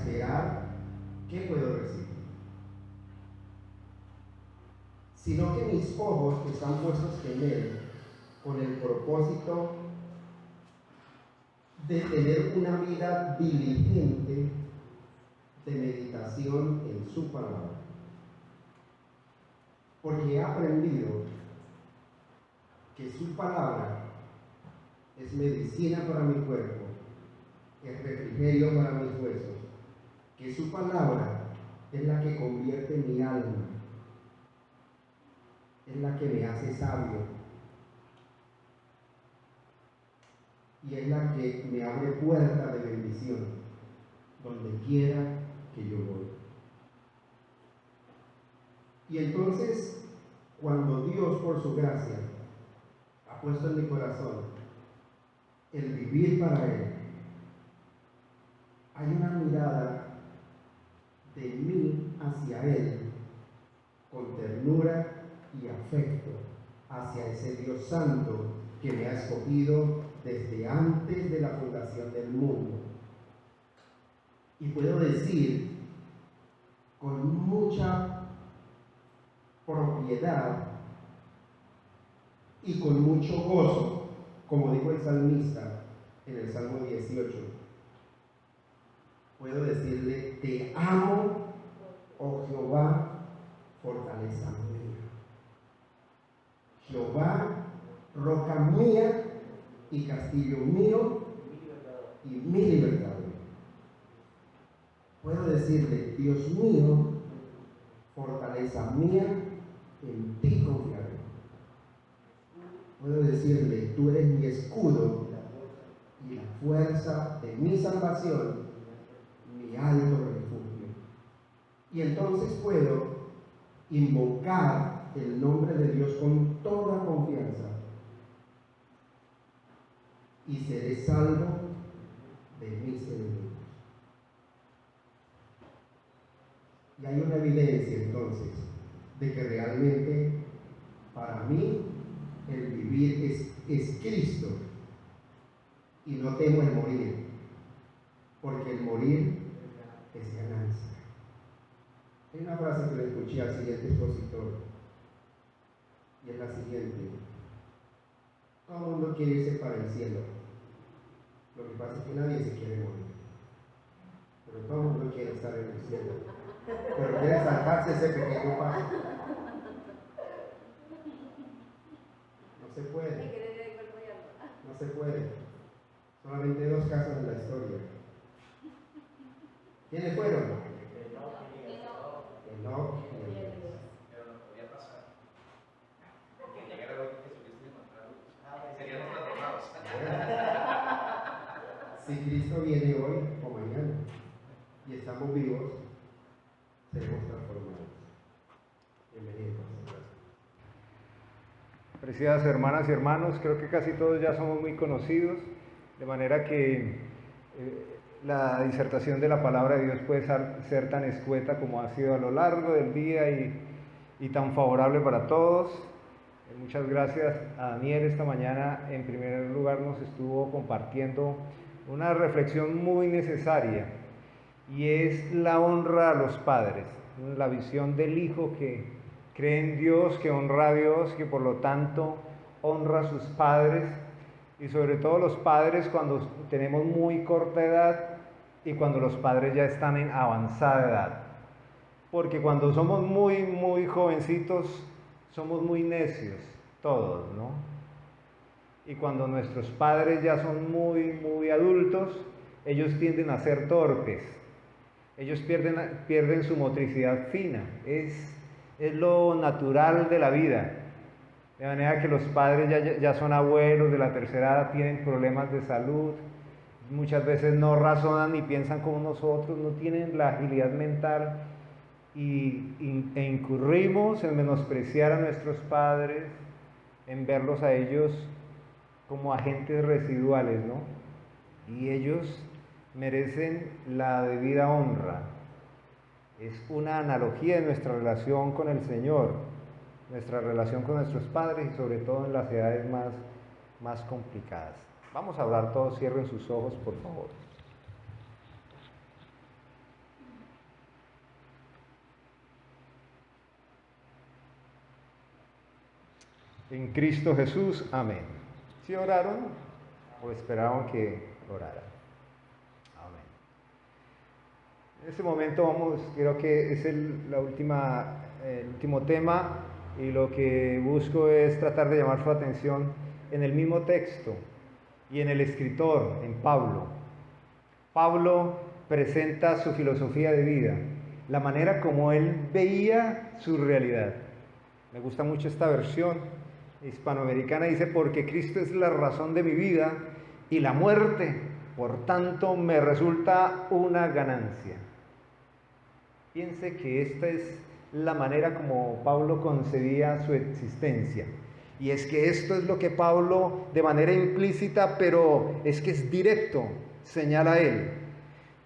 esperar qué puedo recibir, sino que mis ojos están puestos en Él con el propósito de tener una vida diligente de meditación en su palabra. Porque he aprendido que su palabra es medicina para mi cuerpo, es refrigerio para mis huesos, que su palabra es la que convierte mi alma, es la que me hace sabio, y es la que me abre puertas de bendición donde quiera que yo voy. Y entonces, cuando Dios por su gracia ha puesto en mi corazón el vivir para Él, hay una mirada de mí hacia Él con ternura y afecto hacia ese Dios santo que me ha escogido desde antes de la fundación del mundo. Y puedo decir con mucha propiedad y con mucho gozo, como dijo el salmista en el Salmo 18, puedo decirle: te amo, oh Jehová, fortaleza mía. Jehová, roca mía y castillo mío y mi libertador. Puedo decirle: Dios mío, fortaleza mía, en ti confiaré. Puedo decirle: tú eres mi escudo y la fuerza de mi salvación, mi alto refugio. Y entonces puedo invocar el nombre de Dios con toda confianza y seré salvo de mis enemigos. Y hay una evidencia entonces de que realmente para mí el vivir es Cristo, y no temo el morir, porque el morir es ganancia. Hay una frase que le escuché al siguiente expositor, y es la siguiente: todo el mundo quiere irse para el cielo, lo que pasa es que nadie se quiere morir, pero todo el mundo quiere estar en el cielo, pero quiere saltarse ese pequeño paso. No se puede. No se puede. Solamente 2 casos en la historia. ¿Quiénes fueron? Enoc y Elías. Pero no podía pasar. Que llegara el otro Jesucristo y encontrarlos. Seríamos transformados. Si Cristo viene hoy o mañana y estamos vivos, seremos transformados. Bienvenidos. Apreciadas hermanas y hermanos, creo que casi todos ya somos muy conocidos, de manera que la disertación de la palabra de Dios puede ser tan escueta como ha sido a lo largo del día y tan favorable para todos. Muchas gracias a Daniel esta mañana. En primer lugar nos estuvo compartiendo una reflexión muy necesaria, y es la honra a los padres, la visión del hijo que cree en Dios, que honra a Dios, que por lo tanto honra a sus padres, y sobre todo los padres cuando tenemos muy corta edad y cuando los padres ya están en avanzada edad. Porque cuando somos muy jovencitos somos muy necios, todos, ¿no? Y cuando nuestros padres ya son muy adultos, ellos tienden a ser torpes, ellos pierden su motricidad fina, es lo natural de la vida. De manera que los padres ya son abuelos de la tercera edad, tienen problemas de salud, muchas veces no razonan ni piensan como nosotros, no tienen la agilidad mental, e incurrimos en menospreciar a nuestros padres, en verlos a ellos como agentes residuales, ¿no? Y ellos merecen la debida honra. Es una analogía de nuestra relación con el Señor, nuestra relación con nuestros padres, y sobre todo en las edades más complicadas. Vamos a hablar todos, cierren sus ojos, por favor. En Cristo Jesús, amén. ¿Sí oraron o esperaban que oraran? Amén. En este momento creo que es el último tema, y lo que busco es tratar de llamar su atención en el mismo texto y en el escritor, en Pablo. Pablo presenta su filosofía de vida, la manera como él veía su realidad. Me gusta mucho esta versión hispanoamericana, dice: porque Cristo es la razón de mi vida y la muerte, por tanto, me resulta una ganancia. Piense que esta es la manera como Pablo concebía su existencia. Y es que esto es lo que Pablo, de manera implícita, pero es que es directo, señala a él,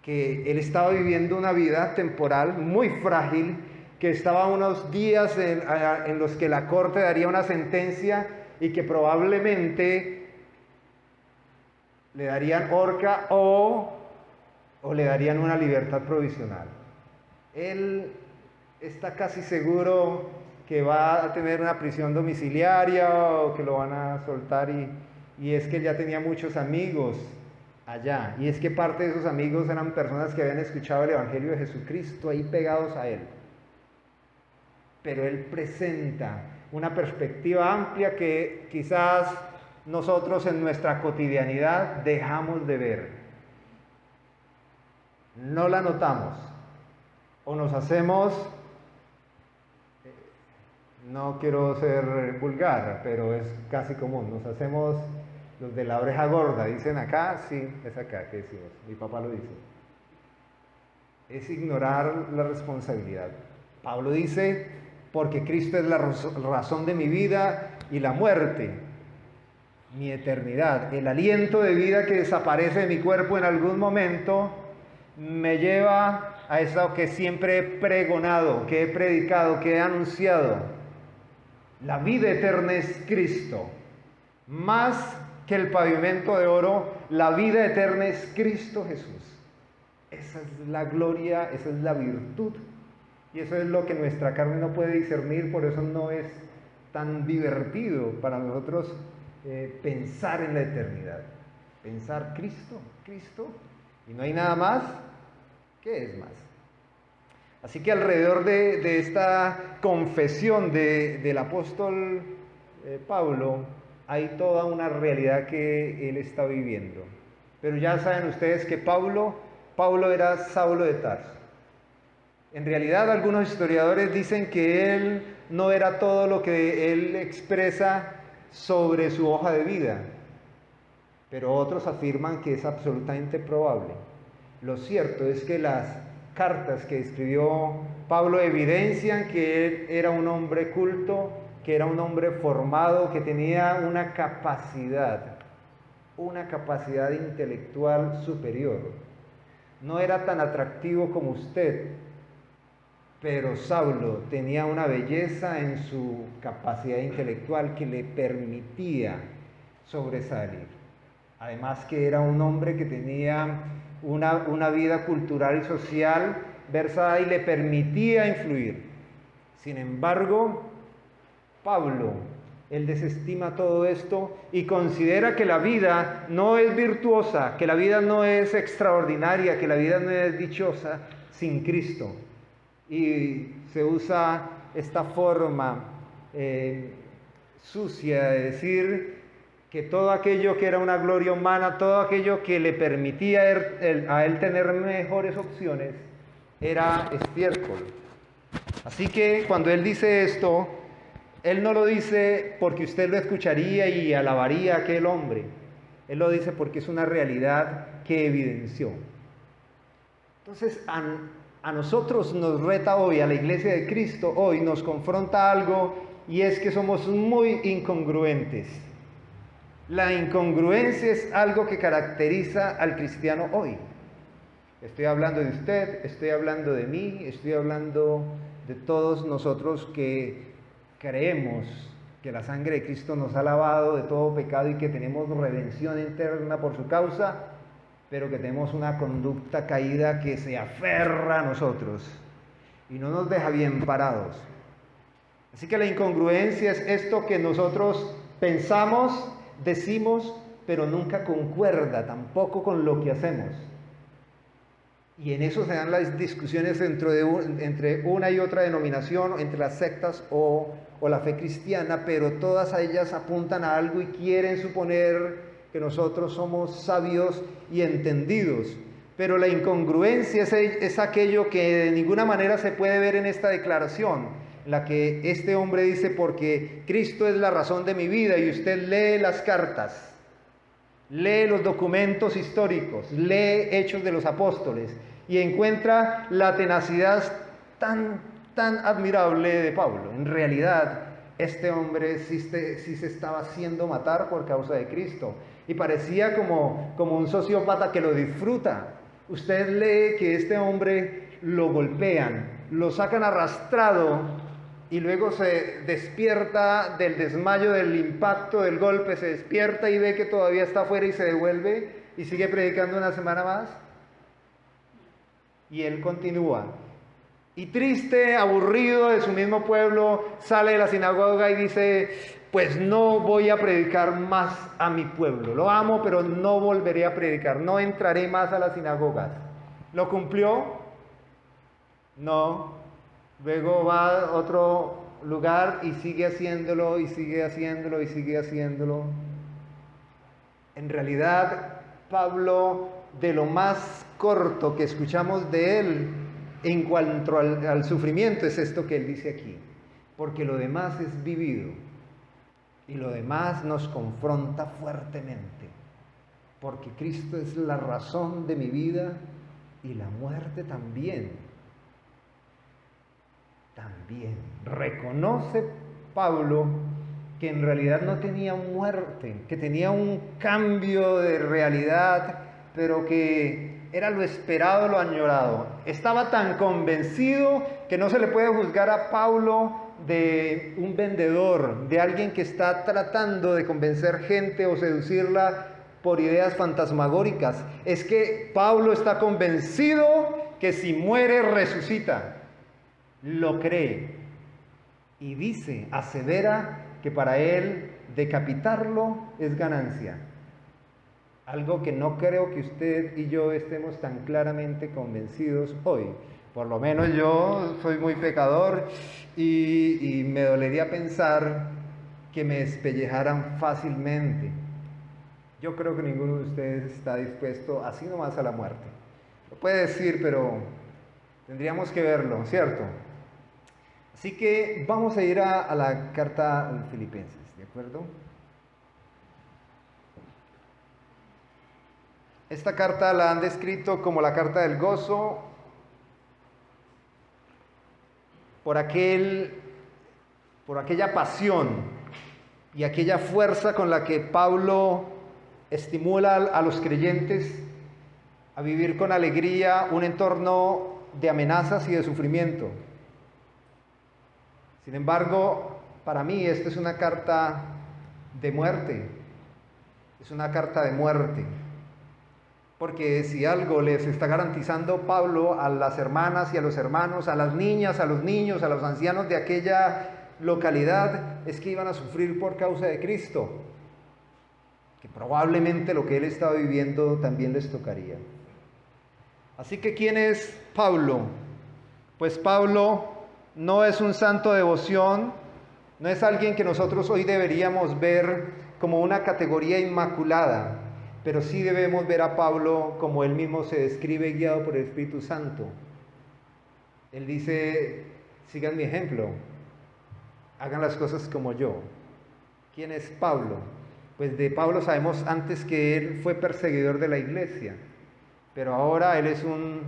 que él estaba viviendo una vida temporal muy frágil, que estaba unos días en los que la corte daría una sentencia y que probablemente le darían horca o le darían una libertad provisional. Él está casi seguro que va a tener una prisión domiciliaria o que lo van a soltar, y es que él ya tenía muchos amigos allá, y es que parte de esos amigos eran personas que habían escuchado el Evangelio de Jesucristo ahí pegados a él. Pero él presenta una perspectiva amplia que quizás nosotros en nuestra cotidianidad dejamos de ver. No la notamos, o nos hacemos, no quiero ser vulgar, pero es casi común, nos hacemos los de la oreja gorda, dicen acá, sí, es acá que decimos, mi papá lo dice. Es ignorar la responsabilidad. Pablo dice: porque Cristo es la razón de mi vida y la muerte, mi eternidad. El aliento de vida que desaparece de mi cuerpo en algún momento me lleva a eso que siempre he pregonado, que he predicado, que he anunciado. La vida eterna es Cristo. Más que el pavimento de oro, la vida eterna es Cristo Jesús. Esa es la gloria, esa es la virtud. Y eso es lo que nuestra carne no puede discernir, por eso no es tan divertido para nosotros pensar en la eternidad. Pensar Cristo, y no hay nada más. ¿Qué es más? Así que alrededor de esta confesión del apóstol Pablo, hay toda una realidad que él está viviendo. Pero ya saben ustedes que Pablo era Saulo de Tarso. En realidad, algunos historiadores dicen que él no era todo lo que él expresa sobre su hoja de vida, pero otros afirman que es absolutamente probable. Lo cierto es que las cartas que escribió Pablo evidencian que él era un hombre culto, que era un hombre formado, que tenía una capacidad intelectual superior. No era tan atractivo como usted, pero Saulo tenía una belleza en su capacidad intelectual que le permitía sobresalir. Además que era un hombre que tenía una vida cultural y social versada y le permitía influir. Sin embargo, Pablo, él desestima todo esto y considera que la vida no es virtuosa, que la vida no es extraordinaria, que la vida no es dichosa sin Cristo. Y se usa esta forma sucia de decir que todo aquello que era una gloria humana, todo aquello que le permitía a él tener mejores opciones, era estiércol. Así que cuando él dice esto, él no lo dice porque usted lo escucharía y alabaría a aquel hombre. Él lo dice porque es una realidad que evidenció. Entonces, a nosotros nos reta hoy, a la iglesia de Cristo, hoy nos confronta algo, y es que somos muy incongruentes. La incongruencia es algo que caracteriza al cristiano hoy. Estoy hablando de usted, estoy hablando de mí, estoy hablando de todos nosotros que creemos que la sangre de Cristo nos ha lavado de todo pecado y que tenemos redención eterna por su causa, pero que tenemos una conducta caída que se aferra a nosotros y no nos deja bien parados. Así que la incongruencia es esto que nosotros pensamos, decimos, pero nunca concuerda tampoco con lo que hacemos. Y en eso se dan las discusiones entre una y otra denominación, entre las sectas o la fe cristiana, pero todas ellas apuntan a algo y quieren suponer que nosotros somos sabios y entendidos. Pero la incongruencia es aquello que de ninguna manera se puede ver en esta declaración, en la que este hombre dice, porque Cristo es la razón de mi vida, y usted lee las cartas, lee los documentos históricos, lee Hechos de los Apóstoles y encuentra la tenacidad tan admirable de Pablo. En realidad, este hombre sí se estaba haciendo matar por causa de Cristo y parecía como un sociópata que lo disfruta. Usted lee que este hombre lo golpean, lo sacan arrastrado y luego se despierta del desmayo, del impacto del golpe, se despierta y ve que todavía está afuera y se devuelve y sigue predicando una semana más. Y él continúa. Y triste, aburrido de su mismo pueblo, sale de la sinagoga y dice, pues no voy a predicar más a mi pueblo. Lo amo, pero no volveré a predicar, no entraré más a las sinagogas. ¿Lo cumplió? No. Luego va a otro lugar y sigue haciéndolo, y sigue haciéndolo, y sigue haciéndolo. En realidad, Pablo, de lo más corto que escuchamos de él en cuanto al sufrimiento, es esto que él dice aquí. Porque lo demás es vivido, y lo demás nos confronta fuertemente. Porque Cristo es la razón de mi vida, y la muerte también. También reconoce Pablo que en realidad no tenía muerte, que tenía un cambio de realidad, pero que era lo esperado, lo añorado. Estaba tan convencido que no se le puede juzgar a Pablo de un vendedor, de alguien que está tratando de convencer gente o seducirla por ideas fantasmagóricas. Es que Pablo está convencido que si muere resucita. Lo cree y dice, asevera que para él decapitarlo es ganancia. Algo que no creo que usted y yo estemos tan claramente convencidos hoy. Por lo menos yo soy muy pecador y me dolería pensar que me despellejaran fácilmente. Yo creo que ninguno de ustedes está dispuesto así nomás a la muerte. Lo puede decir, pero tendríamos que verlo, ¿cierto? Así que vamos a ir a la carta a los Filipenses, ¿de acuerdo? Esta carta la han descrito como la carta del gozo por aquella pasión y aquella fuerza con la que Pablo estimula a los creyentes a vivir con alegría un entorno de amenazas y de sufrimiento. Sin embargo, para mí esta es una carta de muerte, es una carta de muerte, porque si algo les está garantizando Pablo a las hermanas y a los hermanos, a las niñas, a los niños, a los ancianos de aquella localidad, es que iban a sufrir por causa de Cristo, que probablemente lo que él estaba viviendo también les tocaría. Así que, ¿quién es Pablo? Pues Pablo no es un santo de devoción, no es alguien que nosotros hoy deberíamos ver como una categoría inmaculada, pero sí debemos ver a Pablo como él mismo se describe guiado por el Espíritu Santo. Él dice, sigan mi ejemplo, hagan las cosas como yo. ¿Quién es Pablo? Pues de Pablo sabemos antes que él fue perseguidor de la iglesia, pero ahora él es un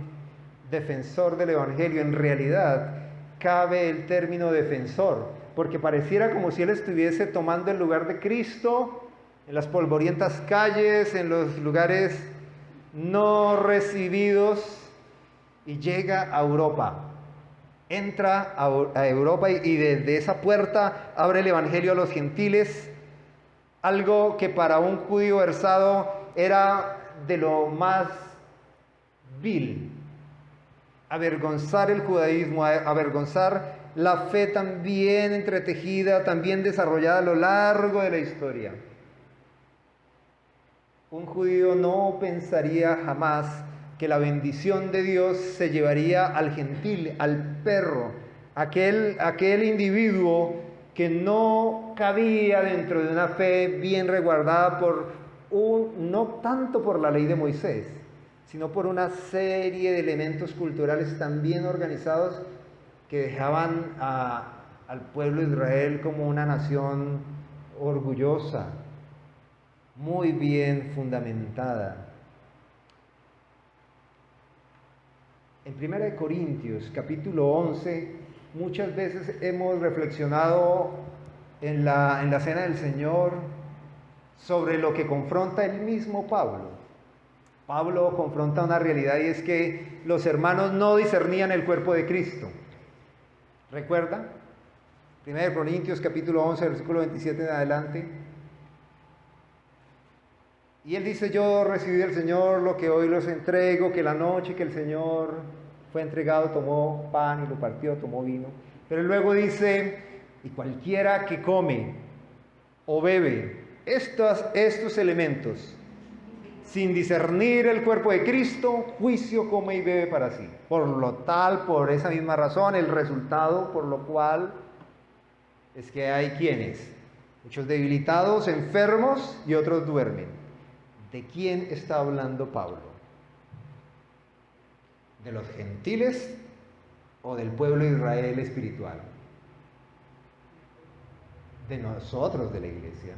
defensor del Evangelio. En realidad cabe el término defensor, porque pareciera como si él estuviese tomando el lugar de Cristo en las polvorientas calles, en los lugares no recibidos, y llega a Europa. Entra a Europa y desde esa puerta abre el Evangelio a los gentiles, algo que para un judío versado era de lo más vil. Avergonzar el judaísmo, avergonzar la fe también entretejida, también desarrollada a lo largo de la historia. Un judío no pensaría jamás que la bendición de Dios se llevaría al gentil, al perro, aquel individuo que no cabía dentro de una fe bien resguardada no tanto por la ley de Moisés, sino por una serie de elementos culturales tan bien organizados que dejaban al pueblo de Israel como una nación orgullosa, muy bien fundamentada. En 1 Corintios, capítulo 11, muchas veces hemos reflexionado en la Cena del Señor sobre lo que confronta el mismo Pablo. Pablo confronta una realidad, y es que los hermanos no discernían el cuerpo de Cristo. ¿Recuerda? 1 Corintios capítulo 11, versículo 27 en adelante. Y él dice: yo recibí del Señor lo que hoy los entrego, que la noche que el Señor fue entregado tomó pan y lo partió, tomó vino. Pero luego dice: y cualquiera que come o bebe estos elementos sin discernir el cuerpo de Cristo, juicio come y bebe para sí. Por esa misma razón, el resultado por lo cual es que hay quienes, muchos debilitados, enfermos y otros duermen. ¿De quién está hablando Pablo? ¿De los gentiles o del pueblo de Israel espiritual? De nosotros, de la iglesia.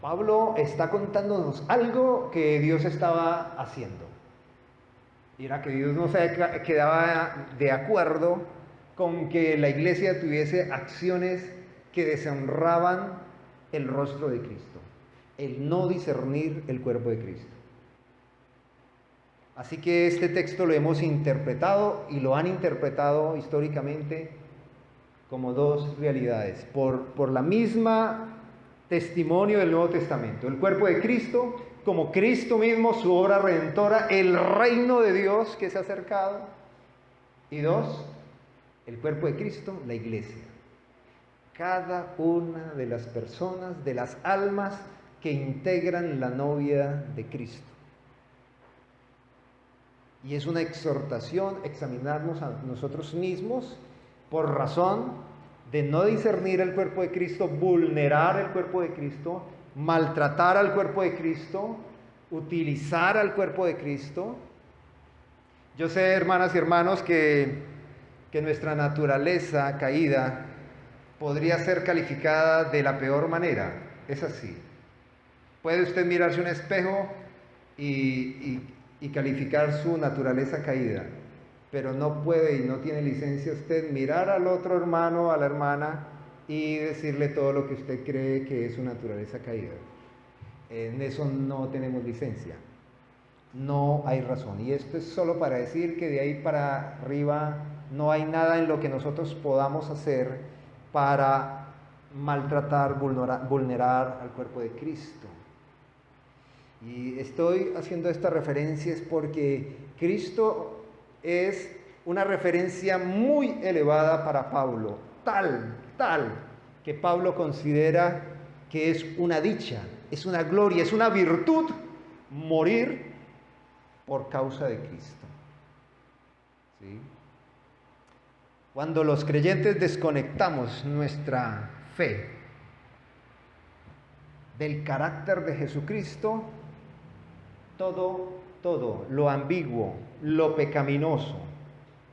Pablo está contándonos algo que Dios estaba haciendo. Y era que Dios no se quedaba de acuerdo con que la iglesia tuviese acciones que deshonraban el rostro de Cristo. El no discernir el cuerpo de Cristo. Así que este texto lo hemos interpretado y lo han interpretado históricamente como dos realidades, por la misma testimonio del Nuevo Testamento: el cuerpo de Cristo como Cristo mismo, su obra redentora, el reino de Dios que se ha acercado, y dos, el cuerpo de Cristo, la iglesia, cada una de las personas, de las almas que integran la novia de Cristo. Y es una exhortación examinarnos a nosotros mismos por razón de no discernir el cuerpo de Cristo, vulnerar el cuerpo de Cristo, maltratar al cuerpo de Cristo, utilizar al cuerpo de Cristo. Yo sé, hermanas y hermanos, que nuestra naturaleza caída podría ser calificada de la peor manera. Es así. Puede usted mirarse un espejo y calificar su naturaleza caída, pero no puede y no tiene licencia usted mirar al otro hermano, a la hermana, y decirle todo lo que usted cree que es su naturaleza caída. En eso no tenemos licencia, no hay razón. Y esto es solo para decir que de ahí para arriba no hay nada en lo que nosotros podamos hacer para maltratar, vulnerar al cuerpo de Cristo. Y estoy haciendo esta referencia es porque Cristo es una referencia muy elevada para Pablo, tal que Pablo considera que es una dicha, es una gloria, es una virtud morir por causa de Cristo. ¿Sí? Cuando los creyentes desconectamos nuestra fe del carácter de Jesucristo, todo lo ambiguo, lo pecaminoso,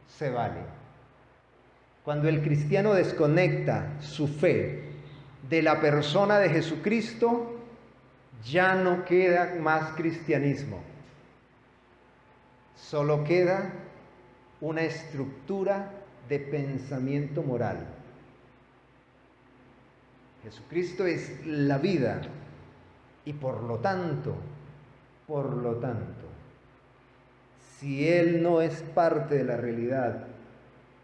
se vale. Cuando el cristiano desconecta su fe de la persona de Jesucristo, ya no queda más cristianismo. Solo queda una estructura de pensamiento moral. Jesucristo es la vida y por lo tanto, si Él no es parte de la realidad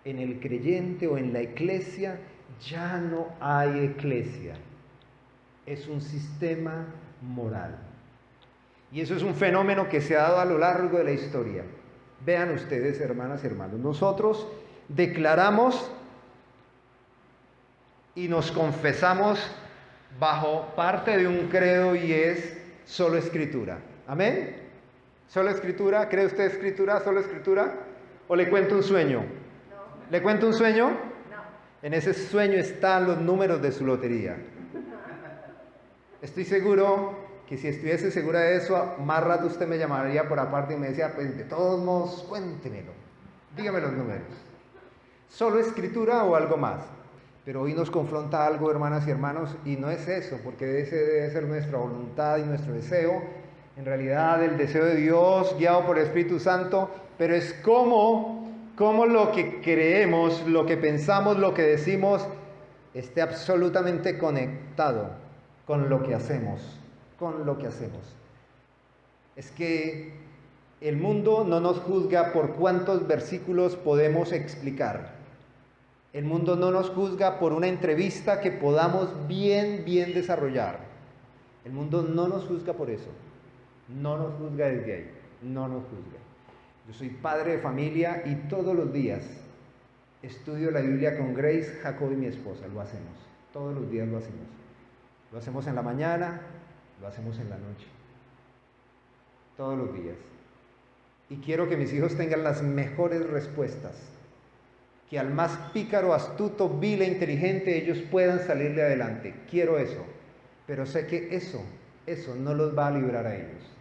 en el creyente o en la iglesia, ya no hay iglesia. Es un sistema moral. Y eso es un fenómeno que se ha dado a lo largo de la historia. Vean ustedes, hermanas y hermanos, nosotros declaramos y nos confesamos bajo parte de un credo y es solo escritura. ¿Amén? ¿Solo escritura? ¿Cree usted escritura? ¿Solo escritura? ¿O le cuento un sueño? No. ¿Le cuento un sueño? No. En ese sueño están los números de su lotería. Estoy seguro que si estuviese segura de eso, más rato usted me llamaría por aparte y me decía, pues de todos modos, cuéntemelo. Dígame los números. ¿Solo escritura o algo más? Pero hoy nos confronta algo, hermanas y hermanos, y no es eso, porque ese debe ser nuestra voluntad y nuestro deseo. En realidad, el deseo de Dios, guiado por el Espíritu Santo, pero es cómo lo que creemos, lo que pensamos, lo que decimos, esté absolutamente conectado con lo que hacemos, Es que el mundo no nos juzga por cuántos versículos podemos explicar. El mundo no nos juzga por una entrevista que podamos bien desarrollar. El mundo no nos juzga por eso. No nos juzga desde ahí. No nos juzga. Yo soy padre de familia y todos los días estudio la Biblia con Grace, Jacob y mi esposa. Lo hacemos. Todos los días lo hacemos. Lo hacemos en la mañana, lo hacemos en la noche. Todos los días. Y quiero que mis hijos tengan las mejores respuestas. Que al más pícaro, astuto, vil e inteligente ellos puedan salirle adelante. Quiero eso. Pero sé que eso no los va a librar a ellos.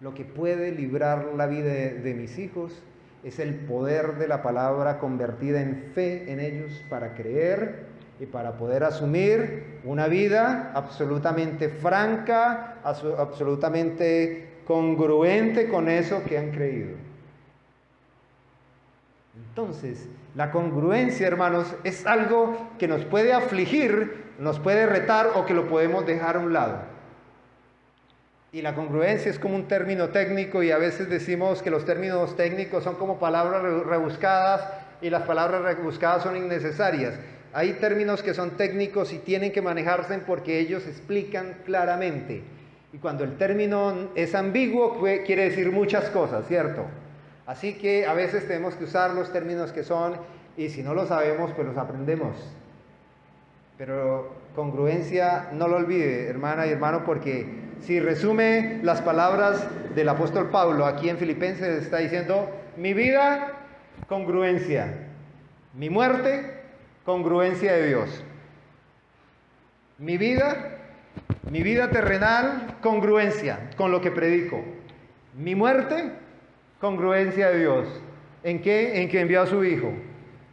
Lo que puede librar la vida de mis hijos es el poder de la palabra convertida en fe en ellos para creer y para poder asumir una vida absolutamente franca, absolutamente congruente con eso que han creído. Entonces, la congruencia, hermanos, es algo que nos puede afligir, nos puede retar o que lo podemos dejar a un lado. Y la congruencia es como un término técnico y a veces decimos que los términos técnicos son como palabras rebuscadas y las palabras rebuscadas son innecesarias. Hay términos que son técnicos y tienen que manejarse porque ellos explican claramente. Y cuando el término es ambiguo, quiere decir muchas cosas, ¿cierto? Así que a veces tenemos que usar los términos que son, y si no lo sabemos, pues los aprendemos. Pero congruencia, no lo olvide, hermana y hermano, porque si resume las palabras del apóstol Pablo aquí en Filipenses, está diciendo: mi vida, congruencia; mi muerte, congruencia de Dios. Mi vida terrenal, congruencia con lo que predico. Mi muerte, congruencia de Dios. ¿En qué? En que envió a su Hijo.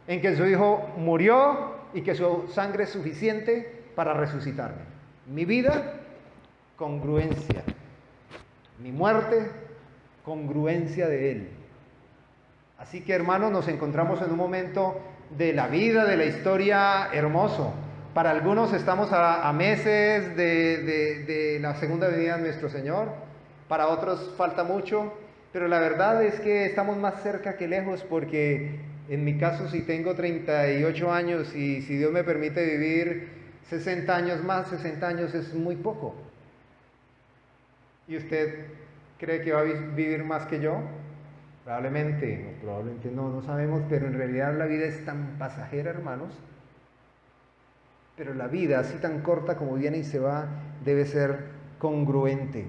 En que su Hijo murió y que su sangre es suficiente para resucitarme. Mi vida, congruencia. Mi muerte, congruencia de Él. Así que, hermanos, nos encontramos en un momento de la vida, de la historia hermoso. Para algunos estamos a meses de la segunda venida de nuestro Señor. Para otros falta mucho. Pero la verdad es que estamos más cerca que lejos, porque en mi caso, si tengo 38 años y si Dios me permite vivir 60 años más, 60 años es muy poco. ¿Y usted cree que va a vivir más que yo? Probablemente no, no sabemos, pero en realidad la vida es tan pasajera, hermanos. Pero la vida, así tan corta como viene y se va, debe ser congruente.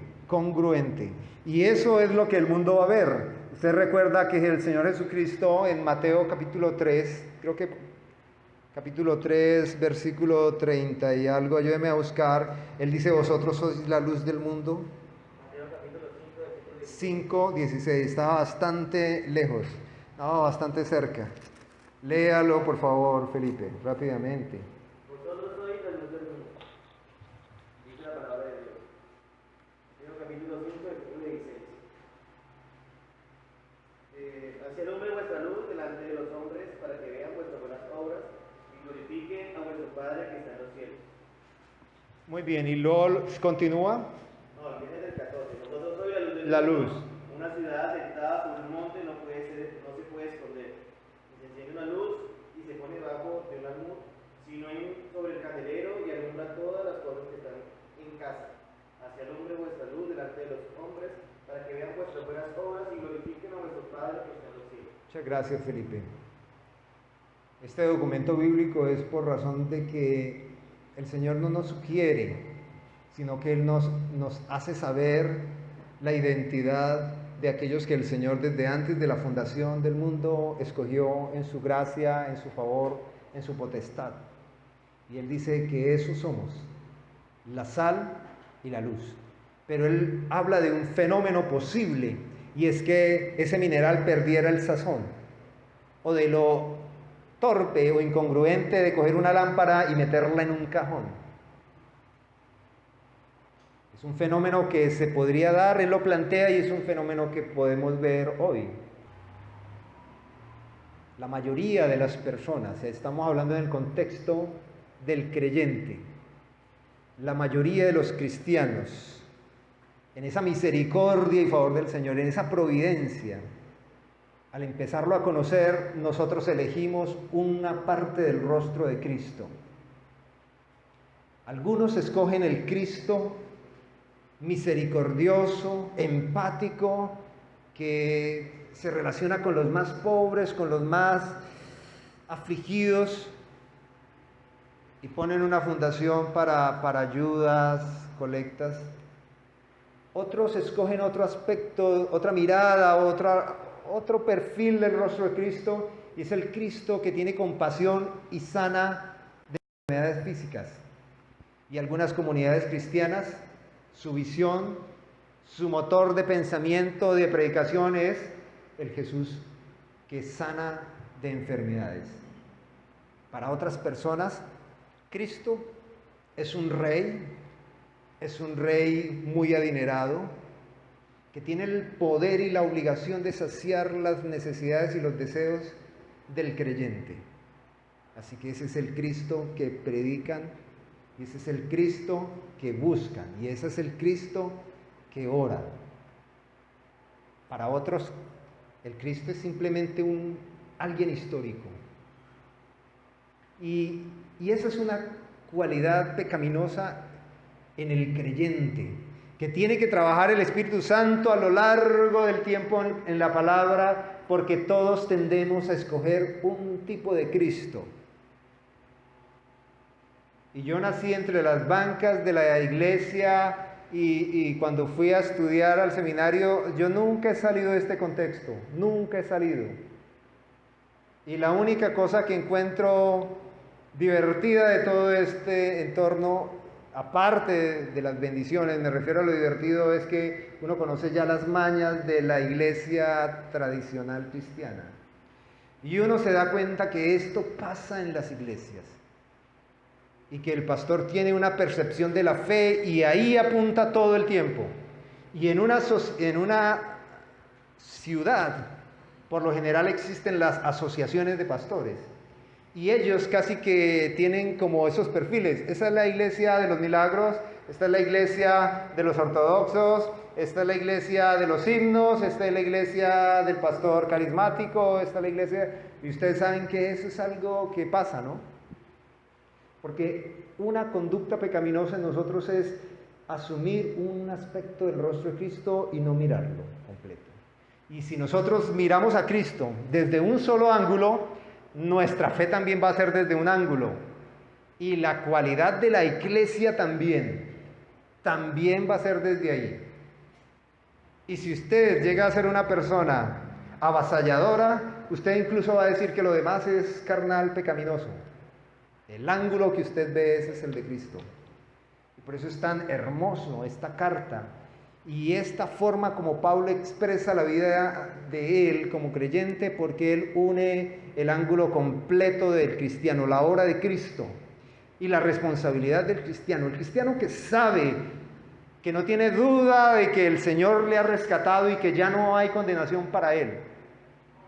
Y eso es lo que el mundo va a ver. Usted recuerda que el Señor Jesucristo en Mateo capítulo 3, creo que capítulo 3, versículo 30 y algo, ayúdeme a buscar, Él dice: vosotros sois la luz del mundo. Mateo capítulo 5, 16, estaba bastante lejos, estaba bastante cerca. Léalo, por favor, Felipe, rápidamente. Vosotros sois la luz del mundo, dice la palabra de Dios. Mateo capítulo 5, versículo 16. Así alumbre vuestra luz delante de los hombres, para que vean vuestras buenas obras y glorifiquen a vuestro Padre que está en los cielos. Muy bien, y luego continúa. No, viene del 14. Vosotros sois la luz del La mundo. luz. Una ciudad asentada sobre un monte no se puede esconder. Y se enciende una luz y se pone debajo de un almud, sino sobre el candelero, y alumbra todas las cosas que están en casa. Así alumbre vuestra luz delante de los hombres, para que vean vuestras buenas obras y glorifiquen a vuestro Padre que está en los cielos. Muchas gracias, Felipe. Este documento bíblico es por razón de que el Señor no nos sugiere, sino que Él nos hace saber la identidad de aquellos que el Señor desde antes de la fundación del mundo escogió en su gracia, en su favor, en su potestad. Y Él dice que esos somos, la sal y la luz. Pero Él habla de un fenómeno posible, y es que ese mineral perdiera el sazón, o de lo torpe o incongruente de coger una lámpara y meterla en un cajón. Es un fenómeno que se podría dar, Él lo plantea, y es un fenómeno que podemos ver hoy. La mayoría de las personas, estamos hablando en el contexto del creyente, la mayoría de los cristianos, en esa misericordia y favor del Señor, en esa providencia, al empezarlo a conocer, nosotros elegimos una parte del rostro de Cristo. Algunos escogen el Cristo misericordioso, empático, que se relaciona con los más pobres, con los más afligidos, y ponen una fundación para ayudas, colectas. Otros escogen otro aspecto, otra mirada, otro perfil del rostro de Cristo, y es el Cristo que tiene compasión y sana de enfermedades físicas. Y algunas comunidades cristianas, su visión, su motor de pensamiento, de predicación es el Jesús que sana de enfermedades. Para otras personas, Cristo es un rey muy adinerado, que tiene el poder y la obligación de saciar las necesidades y los deseos del creyente. Así que ese es el Cristo que predican, y ese es el Cristo que buscan, y ese es el Cristo que ora. Para otros, el Cristo es simplemente alguien histórico. Y esa es una cualidad pecaminosa en el creyente, que tiene que trabajar el Espíritu Santo a lo largo del tiempo en la palabra, porque todos tendemos a escoger un tipo de Cristo. Y yo nací entre las bancas de la iglesia, y cuando fui a estudiar al seminario, yo nunca he salido de este contexto, nunca he salido. Y la única cosa que encuentro divertida de todo este entorno, aparte de las bendiciones, me refiero a lo divertido, es que uno conoce ya las mañas de la iglesia tradicional cristiana. Y uno se da cuenta que esto pasa en las iglesias. Y que el pastor tiene una percepción de la fe, y ahí apunta todo el tiempo. Y en una ciudad, por lo general existen las asociaciones de pastores. Y ellos casi que tienen como esos perfiles. Esa es la iglesia de los milagros, esta es la iglesia de los ortodoxos, esta es la iglesia de los himnos, esta es la iglesia del pastor carismático, esta es la iglesia... Y ustedes saben que eso es algo que pasa, ¿no? Porque una conducta pecaminosa en nosotros es asumir un aspecto del rostro de Cristo y no mirarlo completo. Y si nosotros miramos a Cristo desde un solo ángulo, nuestra fe también va a ser desde un ángulo. Y la cualidad de la iglesia también va a ser desde ahí. Y si usted llega a ser una persona avasalladora, usted incluso va a decir que lo demás es carnal, pecaminoso. El ángulo que usted ve, ese es el de Cristo. Y por eso es tan hermoso esta carta y esta forma como Pablo expresa la vida de él como creyente, porque él une el ángulo completo del cristiano, la obra de Cristo y la responsabilidad del cristiano. El cristiano que sabe, que no tiene duda de que el Señor le ha rescatado y que ya no hay condenación para él.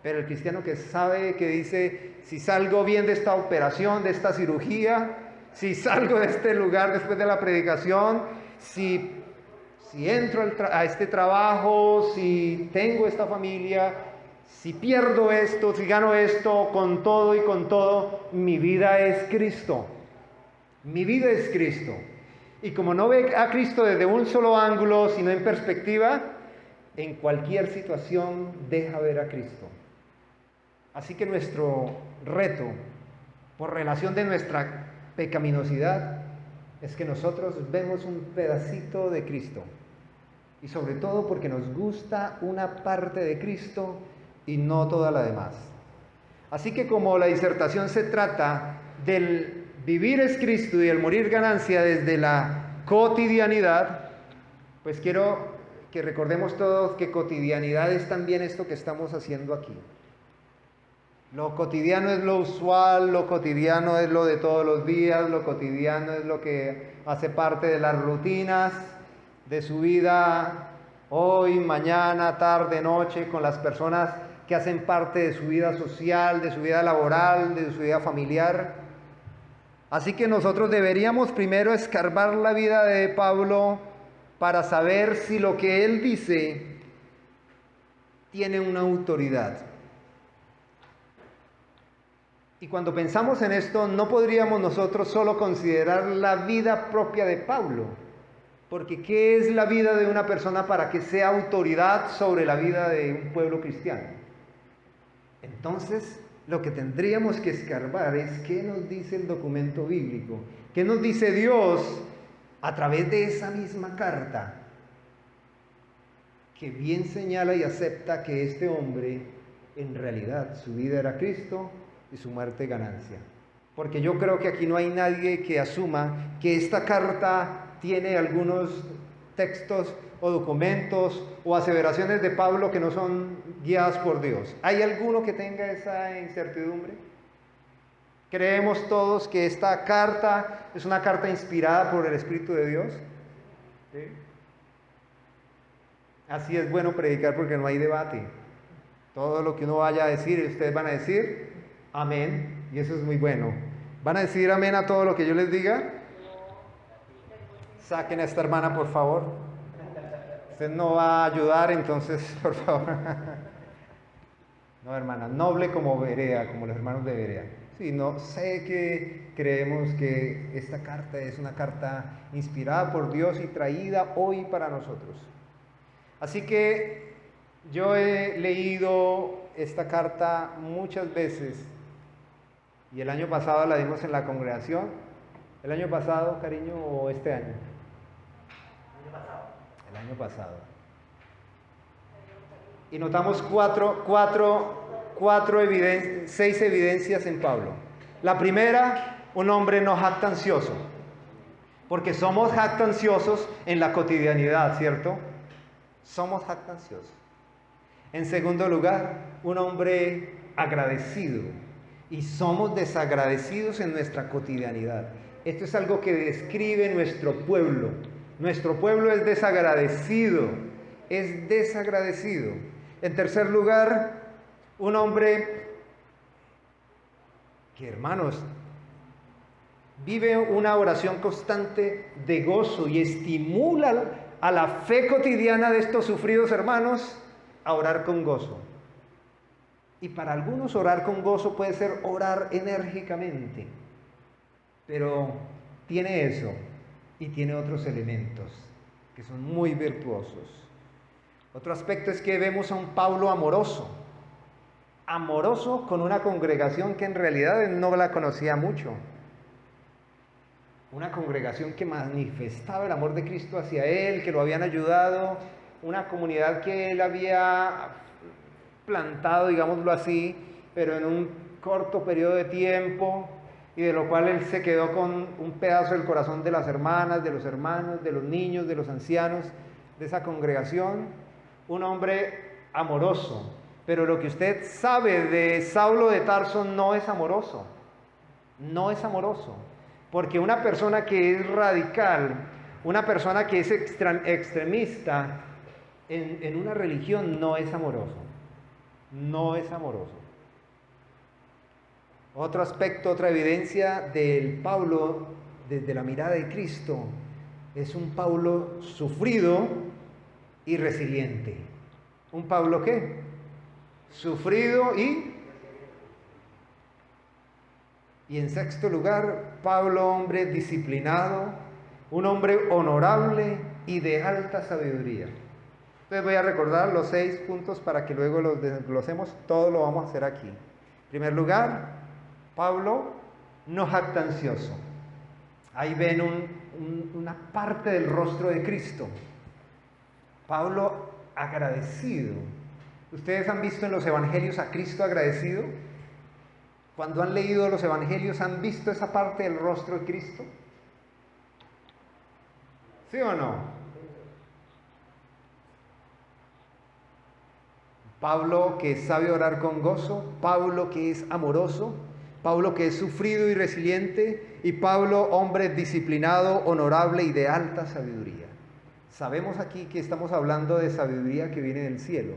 Pero el cristiano que sabe, que dice: si salgo bien de esta operación, de esta cirugía, si salgo de este lugar después de la predicación, si entro a este trabajo, si tengo esta familia, si pierdo esto, si gano esto, con todo y con todo, mi vida es Cristo. Mi vida es Cristo. Y como no ve a Cristo desde un solo ángulo, sino en perspectiva, en cualquier situación deja ver a Cristo. Así que nuestro reto por relación de nuestra pecaminosidad, es que nosotros vemos un pedacito de Cristo. Y sobre todo porque nos gusta una parte de Cristo y no toda la demás. Así que como la disertación se trata del vivir es Cristo y el morir ganancia desde la cotidianidad, pues quiero que recordemos todos que cotidianidad es también esto que estamos haciendo aquí. Lo cotidiano es lo usual, lo cotidiano es lo de todos los días, lo cotidiano es lo que hace parte de las rutinas de su vida hoy, mañana, tarde, noche, con las personas que hacen parte de su vida social, de su vida laboral, de su vida familiar. Así que nosotros deberíamos primero escarbar la vida de Pablo para saber si lo que él dice tiene una autoridad. Y cuando pensamos en esto, no podríamos nosotros solo considerar la vida propia de Pablo, porque ¿qué es la vida de una persona para que sea autoridad sobre la vida de un pueblo cristiano? Entonces, lo que tendríamos que escarbar es qué nos dice el documento bíblico, qué nos dice Dios a través de esa misma carta, que bien señala y acepta que este hombre, en realidad, su vida era Cristo y su muerte ganancia. Porque yo creo que aquí no hay nadie que asuma que esta carta tiene algunos textos o documentos o aseveraciones de Pablo que no son guiadas por Dios. ¿Hay alguno que tenga esa incertidumbre? ¿Creemos todos que esta carta es una carta inspirada por el Espíritu de Dios? ¿Sí? Así es bueno predicar porque no hay debate. Todo lo que uno vaya a decir, ustedes van a decir amén, y eso es muy bueno. ¿Van a decir amén a todo lo que yo les diga? Saquen a esta hermana, por favor. Usted no va a ayudar, entonces, por favor. No, hermana, noble como Berea, como los hermanos de Berea. Sí, no, sé que creemos que esta carta es una carta inspirada por Dios y traída hoy para nosotros. Así que yo he leído esta carta muchas veces y el año pasado la dimos en la congregación. ¿El año pasado, cariño, o este año? El año pasado. Y notamos seis evidencias en Pablo. La primera, un hombre no jactancioso, porque somos jactanciosos en la cotidianidad, ¿cierto? Somos jactanciosos. En segundo lugar, un hombre agradecido, y somos desagradecidos en nuestra cotidianidad. Esto es algo que describe nuestro pueblo. Nuestro pueblo es desagradecido, es desagradecido. En tercer lugar, un hombre que, hermanos, vive una oración constante de gozo y estimula a la fe cotidiana de estos sufridos hermanos a orar con gozo. Y para algunos orar con gozo puede ser orar enérgicamente, pero tiene eso y tiene otros elementos que son muy virtuosos. Otro aspecto es que vemos a un Pablo amoroso con una congregación que en realidad no la conocía mucho. Una congregación que manifestaba el amor de Cristo hacia él, que lo habían ayudado, una comunidad que él había plantado, digámoslo así, pero en un corto periodo de tiempo, y de lo cual él se quedó con un pedazo del corazón de las hermanas, de los hermanos, de los niños, de los ancianos, de esa congregación. Un hombre amoroso, pero lo que usted sabe de Saulo de Tarso no es amoroso, porque una persona que es radical, una persona que es extremista en una religión no es amoroso. Otro aspecto, otra evidencia del Pablo desde la mirada de Cristo es un Pablo sufrido y resiliente. ¿Un Pablo qué? Sufrido y en sexto lugar, Pablo, hombre disciplinado, un hombre honorable y de alta sabiduría. Entonces voy a recordar los 6 puntos para que luego los desglosemos. Todo lo vamos a hacer aquí. En primer lugar, Pablo no jactancioso. Ahí ven una parte del rostro de Cristo. Pablo agradecido. ¿Ustedes han visto en los evangelios a Cristo agradecido? Cuando han leído los evangelios, ¿han visto esa parte del rostro de Cristo? ¿Sí o no? Pablo que sabe orar con gozo, Pablo que es amoroso, Pablo que es sufrido y resiliente, y Pablo hombre disciplinado, honorable y de alta sabiduría. Sabemos aquí que estamos hablando de sabiduría que viene del cielo.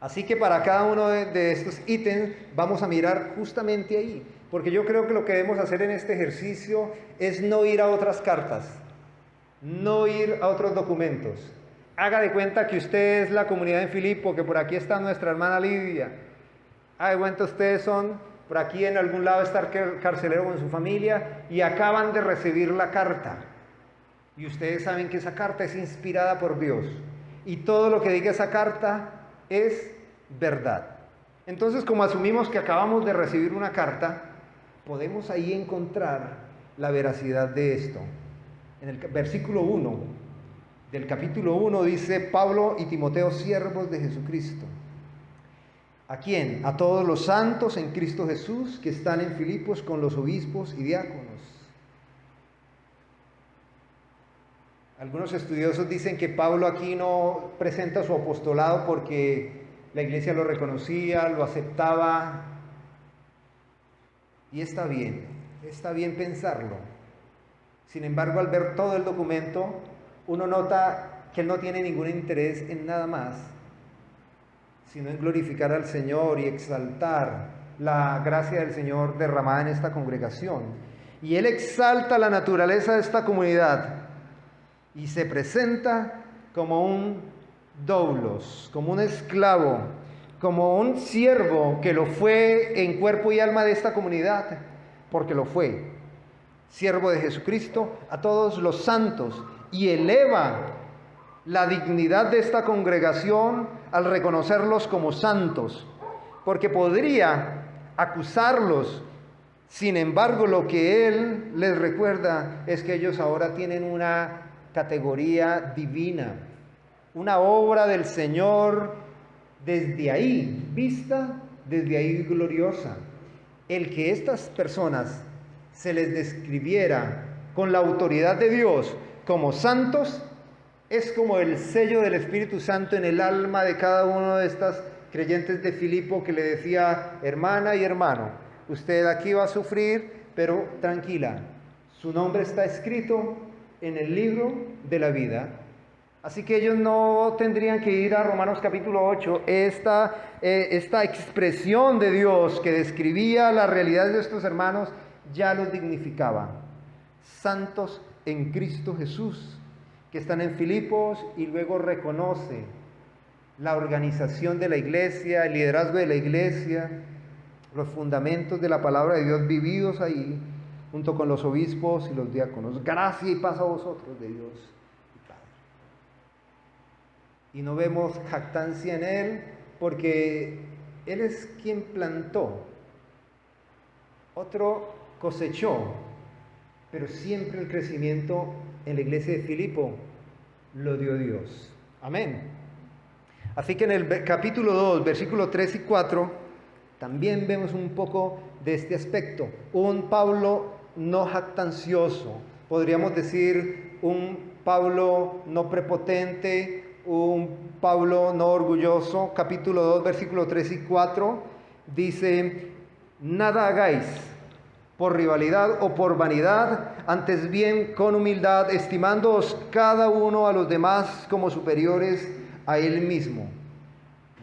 Así que para cada uno de estos ítems vamos a mirar justamente ahí, porque yo creo que lo que debemos hacer en este ejercicio es no ir a otras cartas, no ir a otros documentos. Haga de cuenta que usted es la comunidad en Filipo, que por aquí está nuestra hermana Lidia. Haga de cuenta ustedes son, por aquí en algún lado está el carcelero con su familia y acaban de recibir la carta. Y ustedes saben que esa carta es inspirada por Dios. Y todo lo que diga esa carta es verdad. Entonces, como asumimos que acabamos de recibir una carta, podemos ahí encontrar la veracidad de esto. En el versículo 1 del capítulo 1 dice: Pablo y Timoteo, siervos de Jesucristo. ¿A quién? A todos los santos en Cristo Jesús que están en Filipos con los obispos y diáconos. Algunos estudiosos dicen que Pablo aquí no presenta su apostolado porque la iglesia lo reconocía, lo aceptaba. Y está bien pensarlo. Sin embargo, al ver todo el documento, uno nota que él no tiene ningún interés en nada más, sino en glorificar al Señor y exaltar la gracia del Señor derramada en esta congregación. Y él exalta la naturaleza de esta comunidad y se presenta como un doulos, como un esclavo, como un siervo que lo fue en cuerpo y alma de esta comunidad, porque lo fue, siervo de Jesucristo, a todos los santos, y eleva la dignidad de esta congregación al reconocerlos como santos, porque podría acusarlos. Sin embargo, lo que él les recuerda es que ellos ahora tienen una categoría divina, una obra del Señor desde ahí, vista desde ahí gloriosa. El que estas personas se les describiera con la autoridad de Dios como santos es como el sello del Espíritu Santo en el alma de cada uno de estas creyentes de Filipo, que le decía: hermana y hermano, usted aquí va a sufrir, pero tranquila, su nombre está escrito en el libro de la vida. Así que ellos no tendrían que ir a Romanos capítulo 8, esta expresión de Dios que describía la realidad de estos hermanos ya los dignificaba. Santos en Cristo Jesús, que están en Filipos, y luego reconoce la organización de la iglesia, el liderazgo de la iglesia, los fundamentos de la palabra de Dios vividos ahí, junto con los obispos y los diáconos. Gracia y paz a vosotros de Dios y Padre. Y no vemos jactancia en él, porque él es quien plantó, otro cosechó, pero siempre el crecimiento en la iglesia de Filipo lo dio Dios. Amén. Así que en el capítulo 2, versículos 3 y 4, también vemos un poco de este aspecto. Un Pablo no jactancioso, podríamos decir un Pablo no prepotente, un Pablo no orgulloso. Capítulo 2, versículos 3 y 4 dice: nada hagáis por rivalidad o por vanidad, antes bien con humildad, estimándoos cada uno a los demás como superiores a él mismo.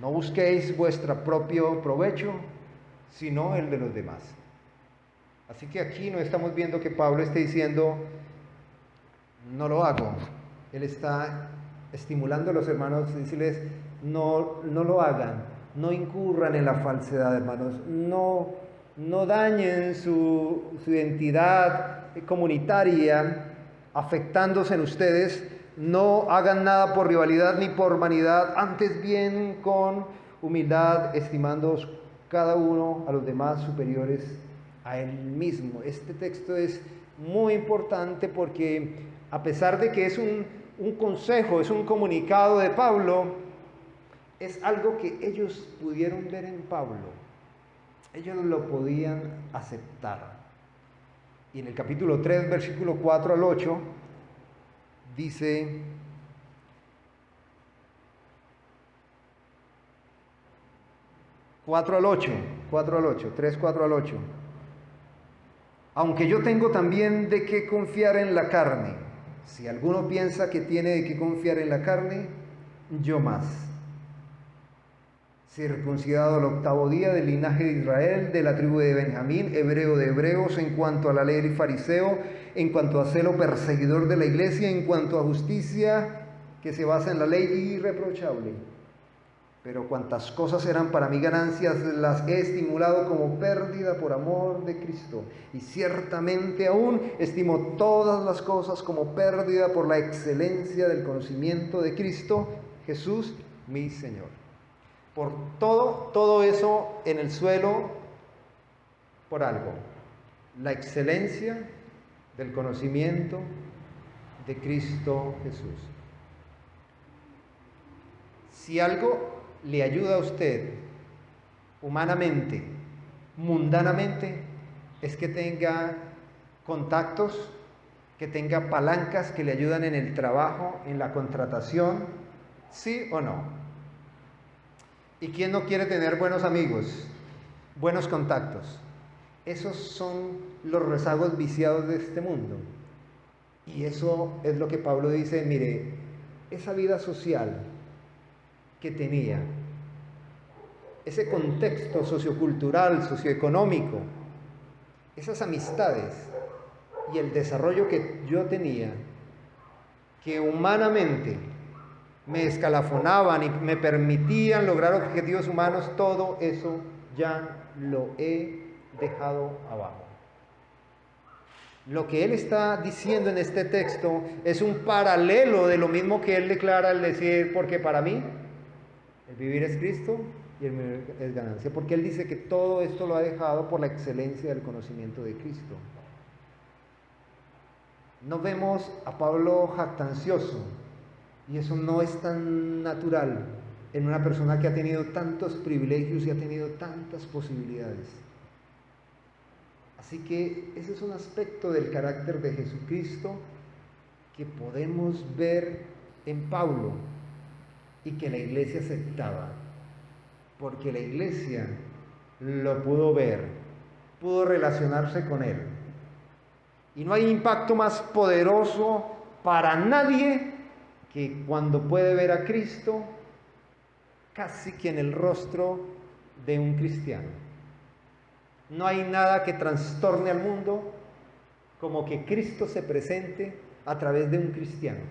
No busquéis vuestro propio provecho, sino el de los demás. Así que aquí no estamos viendo que Pablo esté diciendo: no lo hago. Él está estimulando a los hermanos y decirles: no lo hagan, no incurran en la falsedad, hermanos, no dañen su identidad comunitaria afectándose en ustedes, no hagan nada por rivalidad ni por vanidad, antes bien con humildad, estimándoos cada uno a los demás superiores a Él mismo. Este texto es muy importante porque a pesar de que es un consejo, es un comunicado de Pablo, es algo que ellos pudieron ver en Pablo. Ellos lo podían aceptar. Y en el capítulo 3, versículo 4 al 8, dice: ...4 al 8, 3, 4 al 8. Aunque yo tengo también de qué confiar en la carne. Si alguno piensa que tiene de qué confiar en la carne, yo más. Circuncidado al 8º día, del linaje de Israel, de la tribu de Benjamín, hebreo de hebreos, en cuanto a la ley y fariseo, en cuanto a celo perseguidor de la iglesia, en cuanto a justicia que se basa en la ley, irreprochable. Pero cuantas cosas eran para mí ganancias, las he estimulado como pérdida por amor de Cristo. Y ciertamente aún estimo todas las cosas como pérdida por la excelencia del conocimiento de Cristo Jesús, mi Señor. Por todo eso en el suelo, por algo: la excelencia del conocimiento de Cristo Jesús. Si algo le ayuda a usted humanamente, mundanamente, es que tenga contactos, que tenga palancas que le ayudan en el trabajo, en la contratación, ¿sí o no? ¿Y quién no quiere tener buenos amigos, buenos contactos? Esos son los rezagos viciados de este mundo. Y eso es lo que Pablo dice: mire, esa vida social que tenía, ese contexto sociocultural, socioeconómico, esas amistades y el desarrollo que yo tenía, que humanamente me escalafonaban y me permitían lograr objetivos humanos, todo eso ya lo he dejado abajo. Lo que él está diciendo en este texto es un paralelo de lo mismo que él declara al decir: porque para mí el vivir es Cristo y el morir es ganancia. Porque él dice que todo esto lo ha dejado por la excelencia del conocimiento de Cristo. No vemos a Pablo jactancioso, y eso no es tan natural en una persona que ha tenido tantos privilegios y ha tenido tantas posibilidades. Así que ese es un aspecto del carácter de Jesucristo que podemos ver en Pablo y que la iglesia aceptaba, porque la iglesia lo pudo ver, pudo relacionarse con él. Y no hay impacto más poderoso para nadie que cuando puede ver a Cristo casi que en el rostro de un cristiano. No hay nada que trastorne al mundo como que Cristo se presente a través de un cristiano.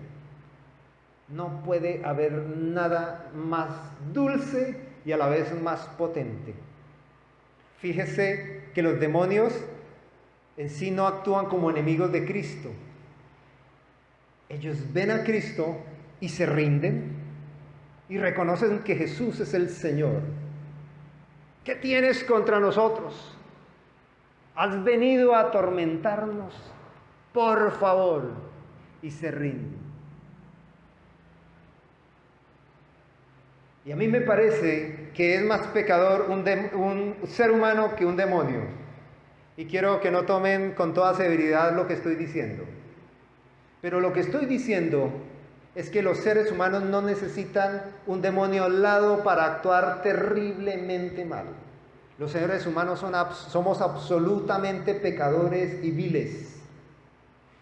No puede haber nada más dulce y a la vez más potente. Fíjese que los demonios en sí no actúan como enemigos de Cristo. Ellos ven a Cristo y se rinden y reconocen que Jesús es el Señor. ¿Qué tienes contra nosotros? ¿Has venido a atormentarnos? Por favor. Y se rinden. Y a mí me parece que es más pecador un ser humano que un demonio. Y quiero que no tomen con toda severidad lo que estoy diciendo. Pero lo que estoy diciendo es que los seres humanos no necesitan un demonio al lado para actuar terriblemente mal. Los seres humanos somos absolutamente pecadores y viles.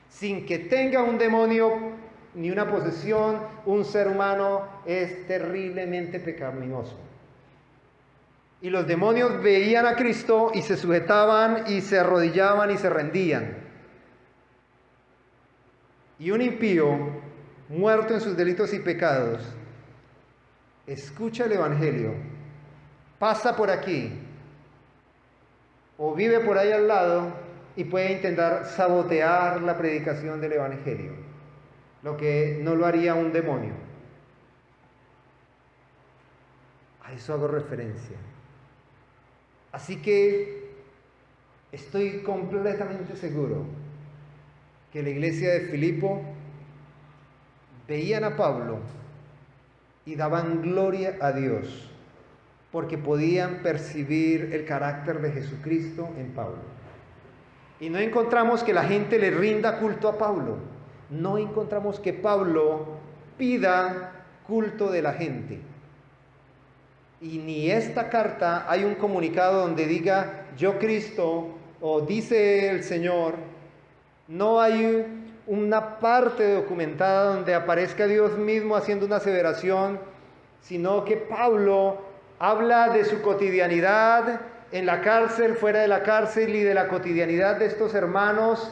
Sin que tenga un demonio ni una posesión, un ser humano es terriblemente pecaminoso. Y los demonios veían a Cristo y se sujetaban y se arrodillaban y se rendían. Y un impío, muerto en sus delitos y pecados, escucha el Evangelio, pasa por aquí o vive por ahí al lado y puede intentar sabotear la predicación del Evangelio, lo que no lo haría un demonio. A eso hago referencia. Así que Estoy completamente seguro que la iglesia de Filipo veían a Pablo y daban gloria a Dios porque podían percibir el carácter de Jesucristo en Pablo. Y no encontramos que la gente le rinda culto a Pablo. No encontramos que Pablo pida culto de la gente. Y ni esta carta hay un comunicado donde diga yo Cristo o dice el Señor. No hay una parte documentada donde aparezca Dios mismo haciendo una aseveración, sino que Pablo habla de su cotidianidad en la cárcel, fuera de la cárcel y de la cotidianidad de estos hermanos,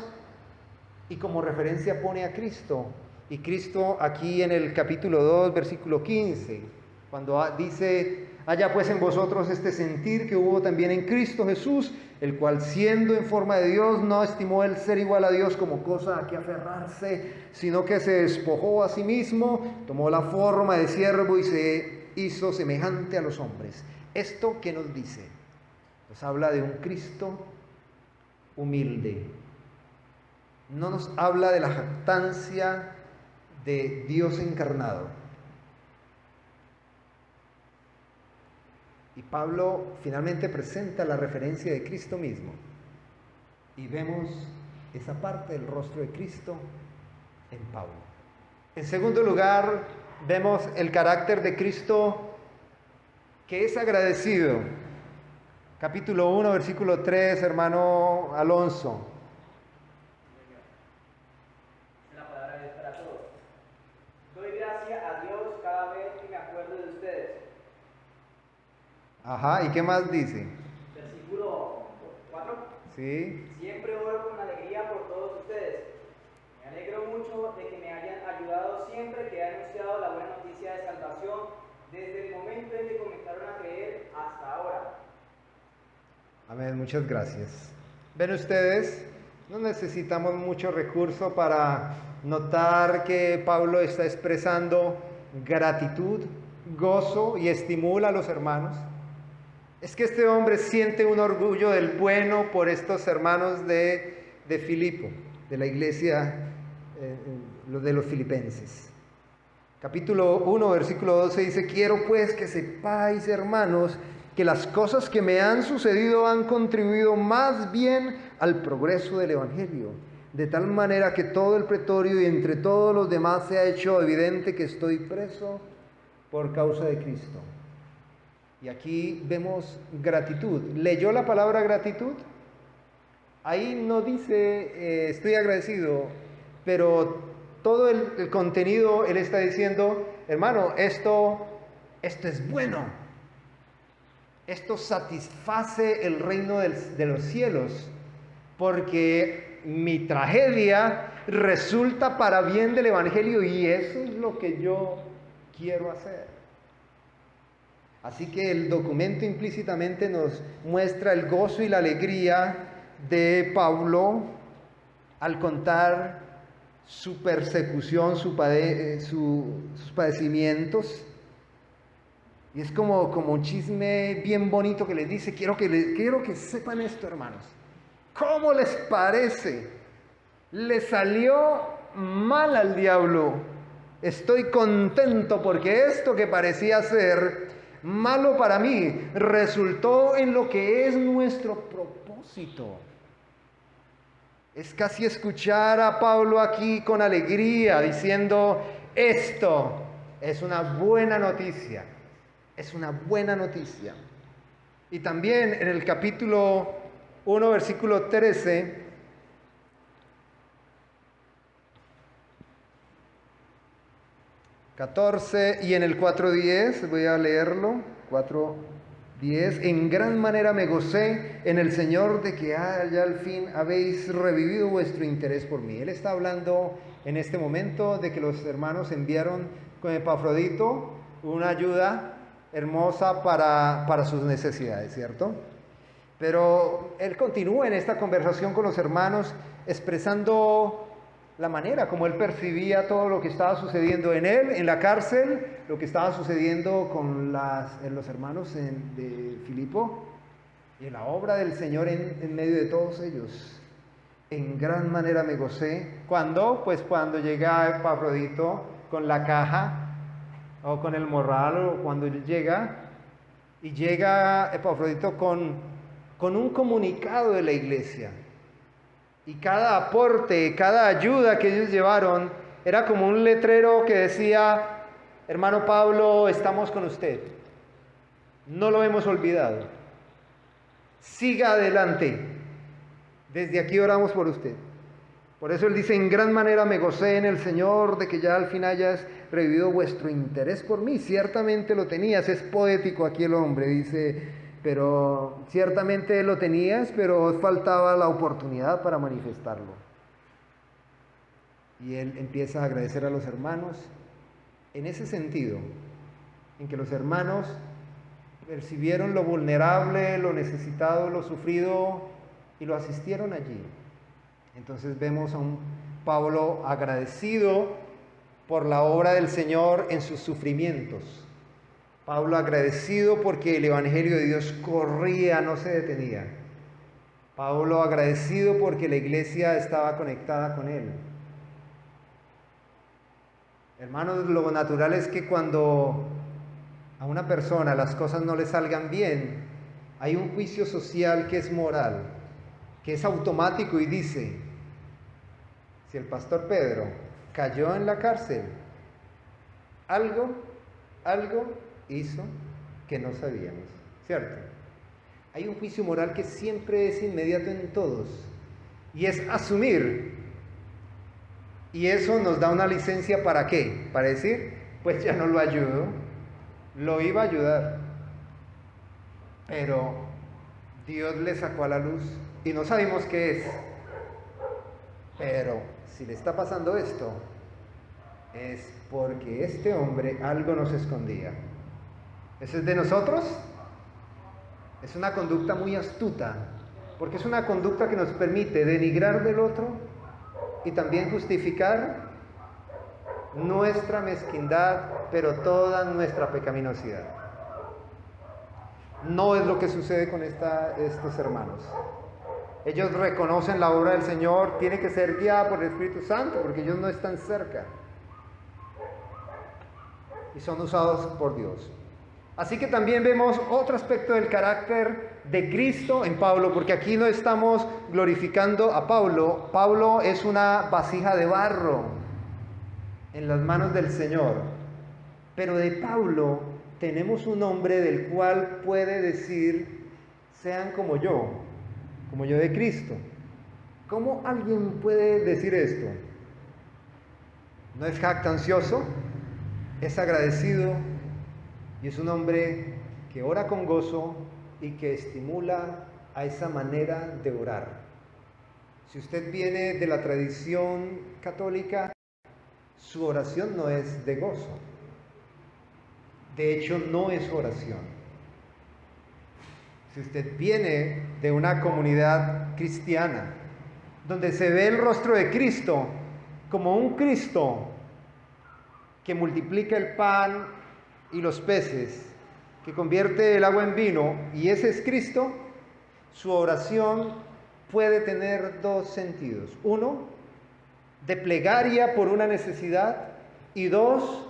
y como referencia pone a Cristo. Y Cristo aquí en el capítulo 2, versículo 15, cuando dice: haya pues en vosotros este sentir que hubo también en Cristo Jesús, el cual siendo en forma de Dios no estimó el ser igual a Dios como cosa a que aferrarse, sino que se despojó a sí mismo, tomó la forma de siervo y se hizo semejante a los hombres. ¿Esto qué nos dice? Nos habla de un Cristo humilde. No nos habla de la jactancia de Dios encarnado. Y Pablo finalmente presenta la referencia de Cristo mismo. Y vemos esa parte del rostro de Cristo en Pablo. En segundo lugar, vemos el carácter de Cristo que es agradecido. Capítulo 1, versículo 3, hermano Alonso. La palabra es para todos. Doy gracias a Dios cada vez que me acuerdo de ustedes. Ajá, ¿y qué más dice? Versículo 4. Sí. Siempre oro con alegría por todos ustedes. Me alegro mucho de que me hayan ayudado siempre que he anunciado la buena noticia de salvación desde el momento en que comenzaron a creer hasta ahora. Amén, muchas gracias. Ven ustedes, no necesitamos mucho recurso para notar que Pablo está expresando gratitud, gozo y estimula a los hermanos. Es que este hombre siente un orgullo del bueno por estos hermanos de Filipo, de la iglesia de los filipenses. Capítulo 1, versículo 12 dice: quiero pues que sepáis, hermanos, que las cosas que me han sucedido han contribuido más bien al progreso del Evangelio, de tal manera que todo el pretorio y entre todos los demás se ha hecho evidente que estoy preso por causa de Cristo. Y aquí vemos gratitud. ¿Leyó la palabra gratitud? Ahí no dice estoy agradecido, pero todo el contenido él está diciendo: hermano, esto es bueno. Esto satisface el reino de los cielos, porque mi tragedia resulta para bien del Evangelio y eso es lo que yo quiero hacer. Así que el documento implícitamente nos muestra el gozo y la alegría de Pablo al contar su persecución, sus padecimientos. Y es como un chisme bien bonito que les dice: quiero que sepan esto, hermanos. ¿Cómo les parece? Le salió mal al diablo. Estoy contento porque esto que parecía ser malo para mí resultó en lo que es nuestro propósito. Es casi escuchar a Pablo aquí con alegría diciendo: esto es una buena noticia. Es una buena noticia. Y también en el capítulo 1, versículo 13, y en el 4:10, voy a leerlo, 4:10, en gran manera me gocé en el Señor de que ya al fin habéis revivido vuestro interés por mí. Él está hablando en este momento de que los hermanos enviaron con Epafrodito una ayuda hermosa para sus necesidades, ¿cierto? Pero él continúa en esta conversación con los hermanos expresando la manera como él percibía todo lo que estaba sucediendo en él, en la cárcel, lo que estaba sucediendo con los hermanos de Filipo. Y en la obra del Señor en medio de todos ellos, en gran manera me gocé. ¿Cuándo? Pues cuando llega Epafrodito con la caja o con el morral, o cuando llega Epafrodito con un comunicado de la iglesia. Y cada aporte, cada ayuda que ellos llevaron era como un letrero que decía: hermano Pablo, estamos con usted. No lo hemos olvidado. Siga adelante. Desde aquí oramos por usted. Por eso él dice: en gran manera me gocé en el Señor de que ya al fin hayas revivido vuestro interés por mí. Ciertamente lo tenías. Es poético aquí el hombre, dice, pero ciertamente lo tenías, pero os faltaba la oportunidad para manifestarlo. Y él empieza a agradecer a los hermanos en ese sentido, en que los hermanos percibieron lo vulnerable, lo necesitado, lo sufrido y lo asistieron allí. Entonces vemos a un Pablo agradecido por la obra del Señor en sus sufrimientos. Pablo agradecido porque el Evangelio de Dios corría, no se detenía. Pablo agradecido porque la iglesia estaba conectada con él. Hermanos, lo natural es que cuando a una persona las cosas no le salgan bien, hay un juicio social que es moral, que es automático y dice: si el pastor Pedro cayó en la cárcel, algo hizo que no sabíamos, ¿cierto? Hay un juicio moral que siempre es inmediato en todos, y es asumir. Y eso nos da una licencia ¿para qué? Para decir: pues ya no lo ayudo, lo iba a ayudar, pero Dios le sacó a la luz y no sabemos qué es. Pero si le está pasando esto, es porque este hombre algo nos escondía. ¿Eso es de nosotros? Es una conducta muy astuta, porque es una conducta que nos permite denigrar del otro y también justificar nuestra mezquindad, pero toda nuestra pecaminosidad. No es lo que sucede con estos hermanos. Ellos reconocen la obra del Señor, tiene que ser guiada por el Espíritu Santo, porque ellos no están cerca. Y son usados por Dios. Así que también vemos otro aspecto del carácter de Cristo en Pablo, porque aquí no estamos glorificando a Pablo. Pablo es una vasija de barro en las manos del Señor. Pero de Pablo tenemos un hombre del cual puede decir: sean como yo de Cristo. ¿Cómo alguien puede decir esto? No es jactancioso, es agradecido y es un hombre que ora con gozo y que estimula a esa manera de orar. Si usted viene de la tradición católica, su oración no es de gozo. De hecho, no es oración. Si usted viene de una comunidad cristiana, donde se ve el rostro de Cristo como un Cristo que multiplica el pan y los peces, que convierte el agua en vino, y ese es Cristo, su oración puede tener dos sentidos. Uno, de plegaria por una necesidad, y dos,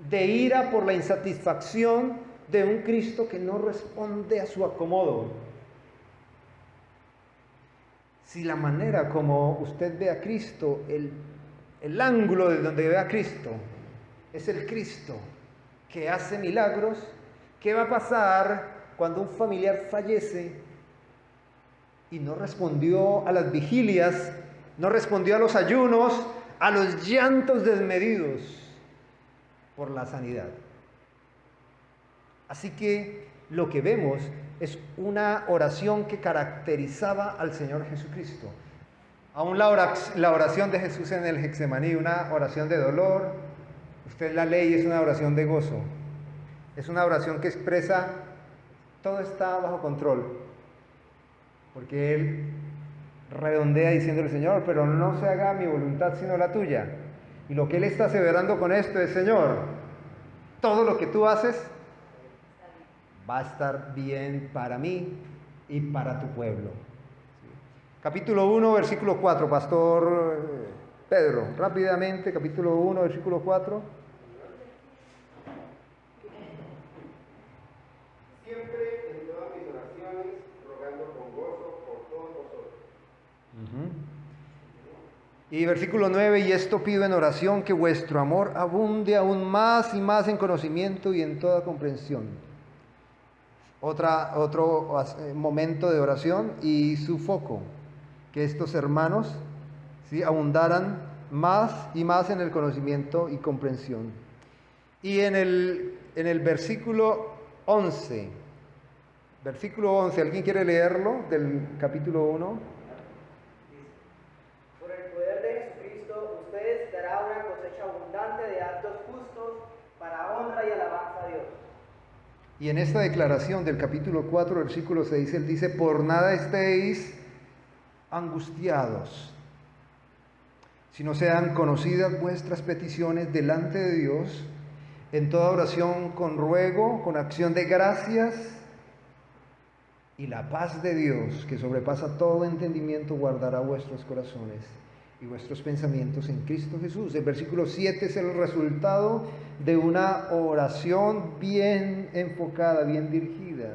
de ira por la insatisfacción de un Cristo que no responde a su acomodo. Si la manera como usted ve a Cristo, el ángulo de donde ve a Cristo, es el Cristo que hace milagros, ¿qué va a pasar cuando un familiar fallece y no respondió a las vigilias, no respondió a los ayunos, a los llantos desmedidos por la sanidad? Así que lo que vemos es una oración que caracterizaba al Señor Jesucristo. Aún la oración de Jesús en el Getsemaní, una oración de dolor, usted la lee y es una oración de gozo. Es una oración que expresa: todo está bajo control. Porque Él redondea diciéndole: Señor, pero no se haga mi voluntad sino la tuya. Y lo que Él está aseverando con esto es: Señor, todo lo que tú haces va a estar bien para mí, y para tu pueblo. Capítulo 1, versículo 4, Pastor Pedro, rápidamente, capítulo 1, versículo 4. Siempre en todas mis oraciones, rogando con gozo por todos vosotros. Y versículo 9, y esto pido en oración, que vuestro amor abunde aún más y más en conocimiento y en toda comprensión. Otro momento de oración y su foco, que estos hermanos, ¿sí?, abundaran más y más en el conocimiento y comprensión. Y en el versículo 11, ¿alguien quiere leerlo del capítulo 1? Por el poder de Jesucristo, ustedes dará una cosecha abundante de actos justos para honra y alabanza a Dios. Y en esta declaración del capítulo 4, versículo 6, él dice, por nada estéis angustiados, sino sean conocidas vuestras peticiones delante de Dios, en toda oración con ruego, con acción de gracias, y la paz de Dios, que sobrepasa todo entendimiento, guardará vuestros corazones y vuestros pensamientos en Cristo Jesús. El versículo 7 es el resultado de una oración bien enfocada, bien dirigida.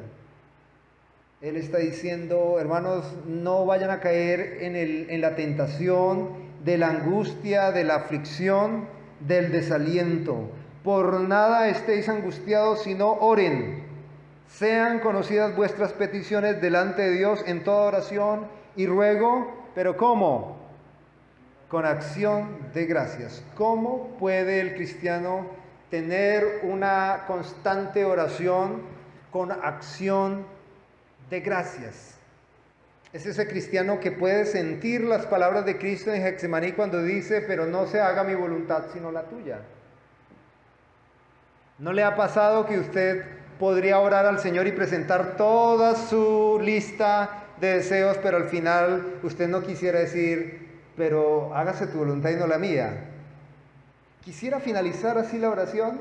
Él está diciendo, hermanos, no vayan a caer en la tentación de la angustia, de la aflicción, del desaliento. Por nada estéis angustiados, sino oren. Sean conocidas vuestras peticiones delante de Dios en toda oración y ruego, pero ¿cómo? Con acción de gracias. ¿Cómo puede el cristiano tener una constante oración con acción de gracias? Es ese cristiano que puede sentir las palabras de Cristo en Getsemaní cuando dice, pero no se haga mi voluntad sino la tuya. ¿No le ha pasado que usted podría orar al Señor y presentar toda su lista de deseos, pero al final usted no quisiera decir, pero hágase tu voluntad y no la mía? ¿Quisiera finalizar así la oración?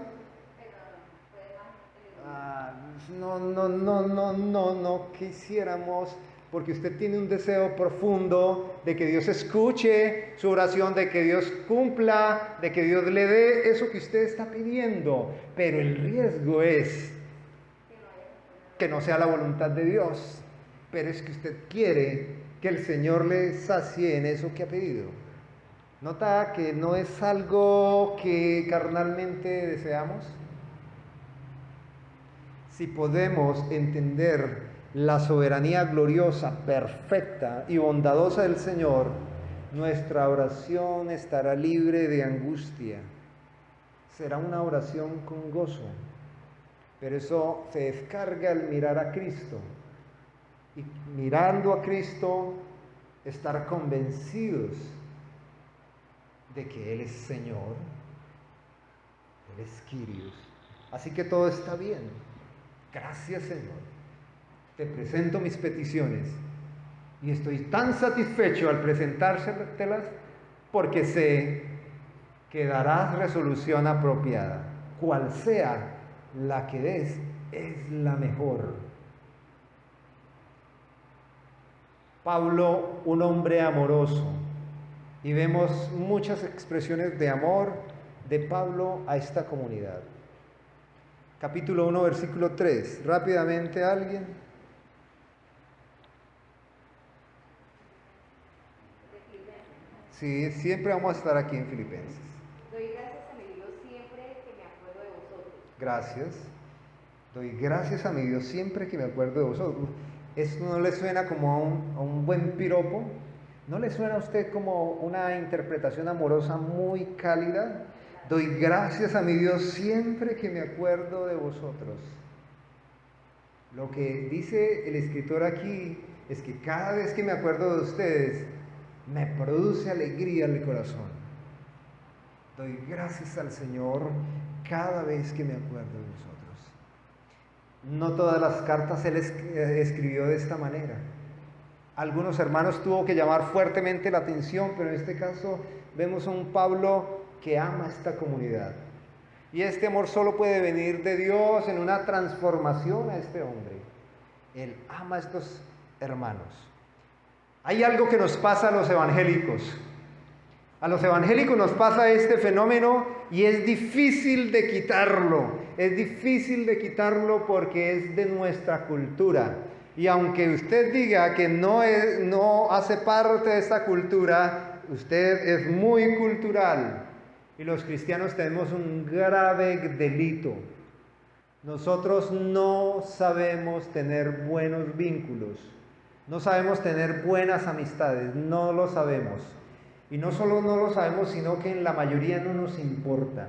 No quisiéramos, porque usted tiene un deseo profundo de que Dios escuche su oración, de que Dios cumpla, de que Dios le dé eso que usted está pidiendo, pero el riesgo es que no sea la voluntad de Dios, pero es que usted quiere que el Señor le sacie en eso que ha pedido. ¿Nota que no es algo que carnalmente deseamos? Si podemos entender la soberanía gloriosa, perfecta y bondadosa del Señor, nuestra oración estará libre de angustia. Será una oración con gozo. Pero eso se descarga al mirar a Cristo. Y mirando a Cristo, estar convencidos de que Él es Señor, Él es Kyrios. Así que todo está bien. Gracias, Señor. Te presento mis peticiones y estoy tan satisfecho al presentárselas porque sé que darás resolución apropiada. Cual sea la que des, es la mejor. Pablo, un hombre amoroso, y vemos muchas expresiones de amor de Pablo a esta comunidad. Capítulo 1, versículo 3. Rápidamente, ¿alguien? Sí, siempre vamos a estar aquí en Filipenses. Doy gracias a mi Dios siempre que me acuerdo de vosotros. Gracias. Doy gracias a mi Dios siempre que me acuerdo de vosotros. ¿Esto no le suena como a un buen piropo? ¿No le suena a usted como una interpretación amorosa muy cálida? Doy gracias a mi Dios siempre que me acuerdo de vosotros. Lo que dice el escritor aquí es que cada vez que me acuerdo de ustedes, me produce alegría en el corazón. Doy gracias al Señor cada vez que me acuerdo de vosotros. No todas las cartas Él escribió de esta manera. Algunos hermanos tuvo que llamar fuertemente la atención, pero en este caso vemos a un Pablo que ama esta comunidad. Y este amor solo puede venir de Dios en una transformación a este hombre. Él ama hermanos. Hay algo que nos pasa a los evangélicos. A los evangélicos nos pasa este fenómeno y es difícil de quitarlo. Es difícil de quitarlo porque es de nuestra cultura. Y aunque usted diga que no hace parte de esta cultura, usted es muy cultural. Y los cristianos tenemos un grave delito. Nosotros no sabemos tener buenos vínculos. No sabemos tener buenas amistades. No lo sabemos. Y no solo no lo sabemos, sino que en la mayoría no nos importa.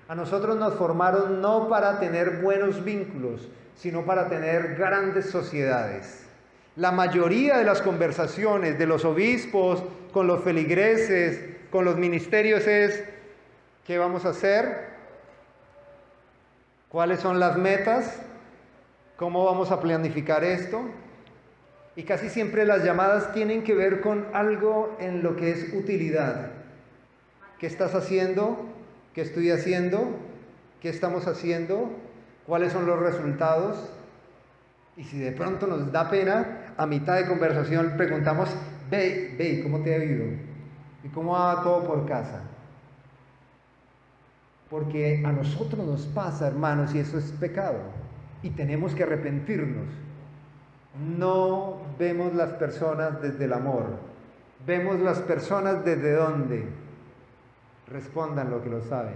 A nosotros nos formaron no para tener buenos vínculos, sino para tener grandes sociedades. La mayoría de las conversaciones de los obispos con los feligreses, con los ministerios es: ¿qué vamos a hacer? ¿Cuáles son las metas? ¿Cómo vamos a planificar esto? Y casi siempre las llamadas tienen que ver con algo en lo que es utilidad. ¿Qué estás haciendo? ¿Qué estoy haciendo? ¿Qué estamos haciendo? ¿Cuáles son los resultados? Y si de pronto nos da pena, a mitad de conversación preguntamos: ve, ¿cómo te ha ido? ¿Y cómo va todo por casa? Porque a nosotros nos pasa, hermanos, y eso es pecado. Y tenemos que arrepentirnos. No vemos las personas desde el amor. Vemos las personas desde dónde. Respondan lo que lo saben.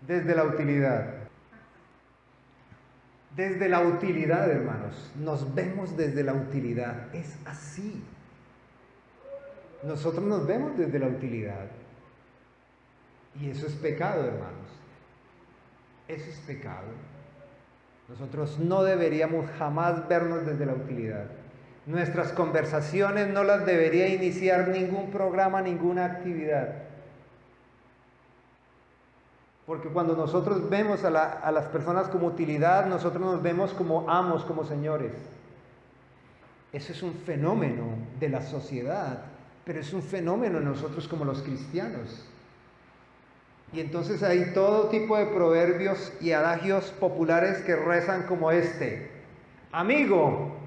Desde la utilidad. Desde la utilidad, hermanos. Nos vemos desde la utilidad. Es así. Nosotros nos vemos desde la utilidad. Y eso es pecado, hermanos. Eso es pecado. Nosotros no deberíamos jamás vernos desde la utilidad. Nuestras conversaciones no las debería iniciar ningún programa, ninguna actividad. Porque cuando nosotros vemos a las personas como utilidad, nosotros nos vemos como amos, como señores. Eso es un fenómeno de la sociedad, pero es un fenómeno en nosotros como los cristianos. Y entonces hay todo tipo de proverbios y adagios populares que rezan como este: amigo,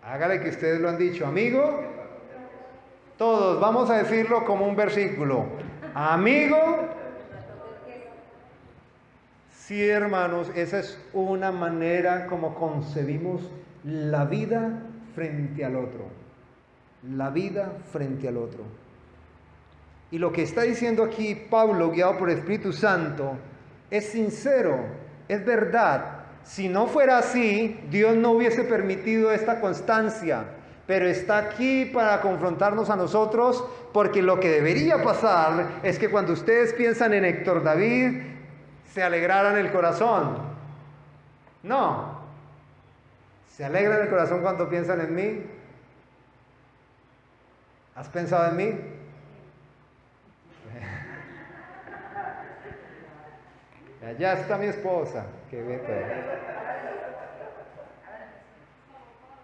hágale que ustedes lo han dicho, amigo. Todos vamos a decirlo como un versículo: amigo. Sí, hermanos, esa es una manera como concebimos la vida frente al otro. La vida frente al otro. Y lo que está diciendo aquí Pablo, guiado por el Espíritu Santo, es sincero, es verdad. Si no fuera así, Dios no hubiese permitido esta constancia, pero está aquí para confrontarnos a nosotros, porque lo que debería pasar es que cuando ustedes piensan en Héctor David, se alegraran el corazón. No. ¿Se alegra el corazón cuando piensan en mí? ¿Has pensado en mí? Allá está mi esposa, que ve todo.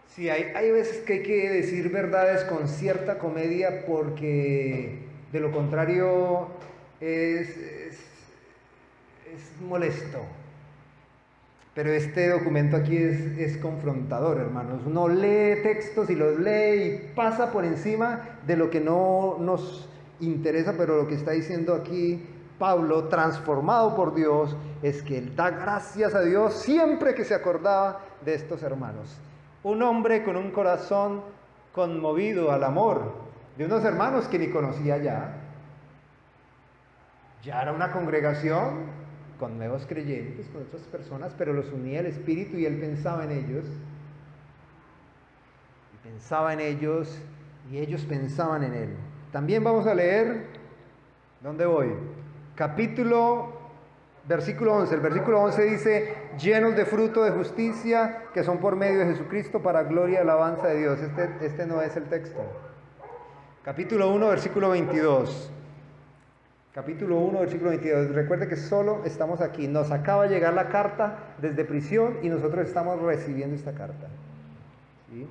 Sí, hay veces que hay que decir verdades con cierta comedia, porque de lo contrario es molesto. Pero este documento aquí es confrontador, hermanos. Uno lee textos y los lee y pasa por encima de lo que no nos interesa, pero lo que está diciendo aquí Pablo, transformado por Dios, es que él da gracias a Dios siempre que se acordaba de estos hermanos. Un hombre con un corazón conmovido al amor de unos hermanos que ni conocía ya. Ya era una congregación con nuevos creyentes, con otras personas, pero los unía el Espíritu y él pensaba en ellos. Y pensaba en ellos y ellos pensaban en él. También vamos a leer, ¿dónde voy? Versículo 11. El versículo 11 dice: llenos de fruto de justicia, que son por medio de Jesucristo, para gloria y alabanza de Dios. Este no es el texto. Capítulo 1, versículo 22. Capítulo 1, versículo 22. Recuerde que solo estamos aquí. Nos acaba de llegar la carta desde prisión y nosotros estamos recibiendo esta carta. ¿Sí?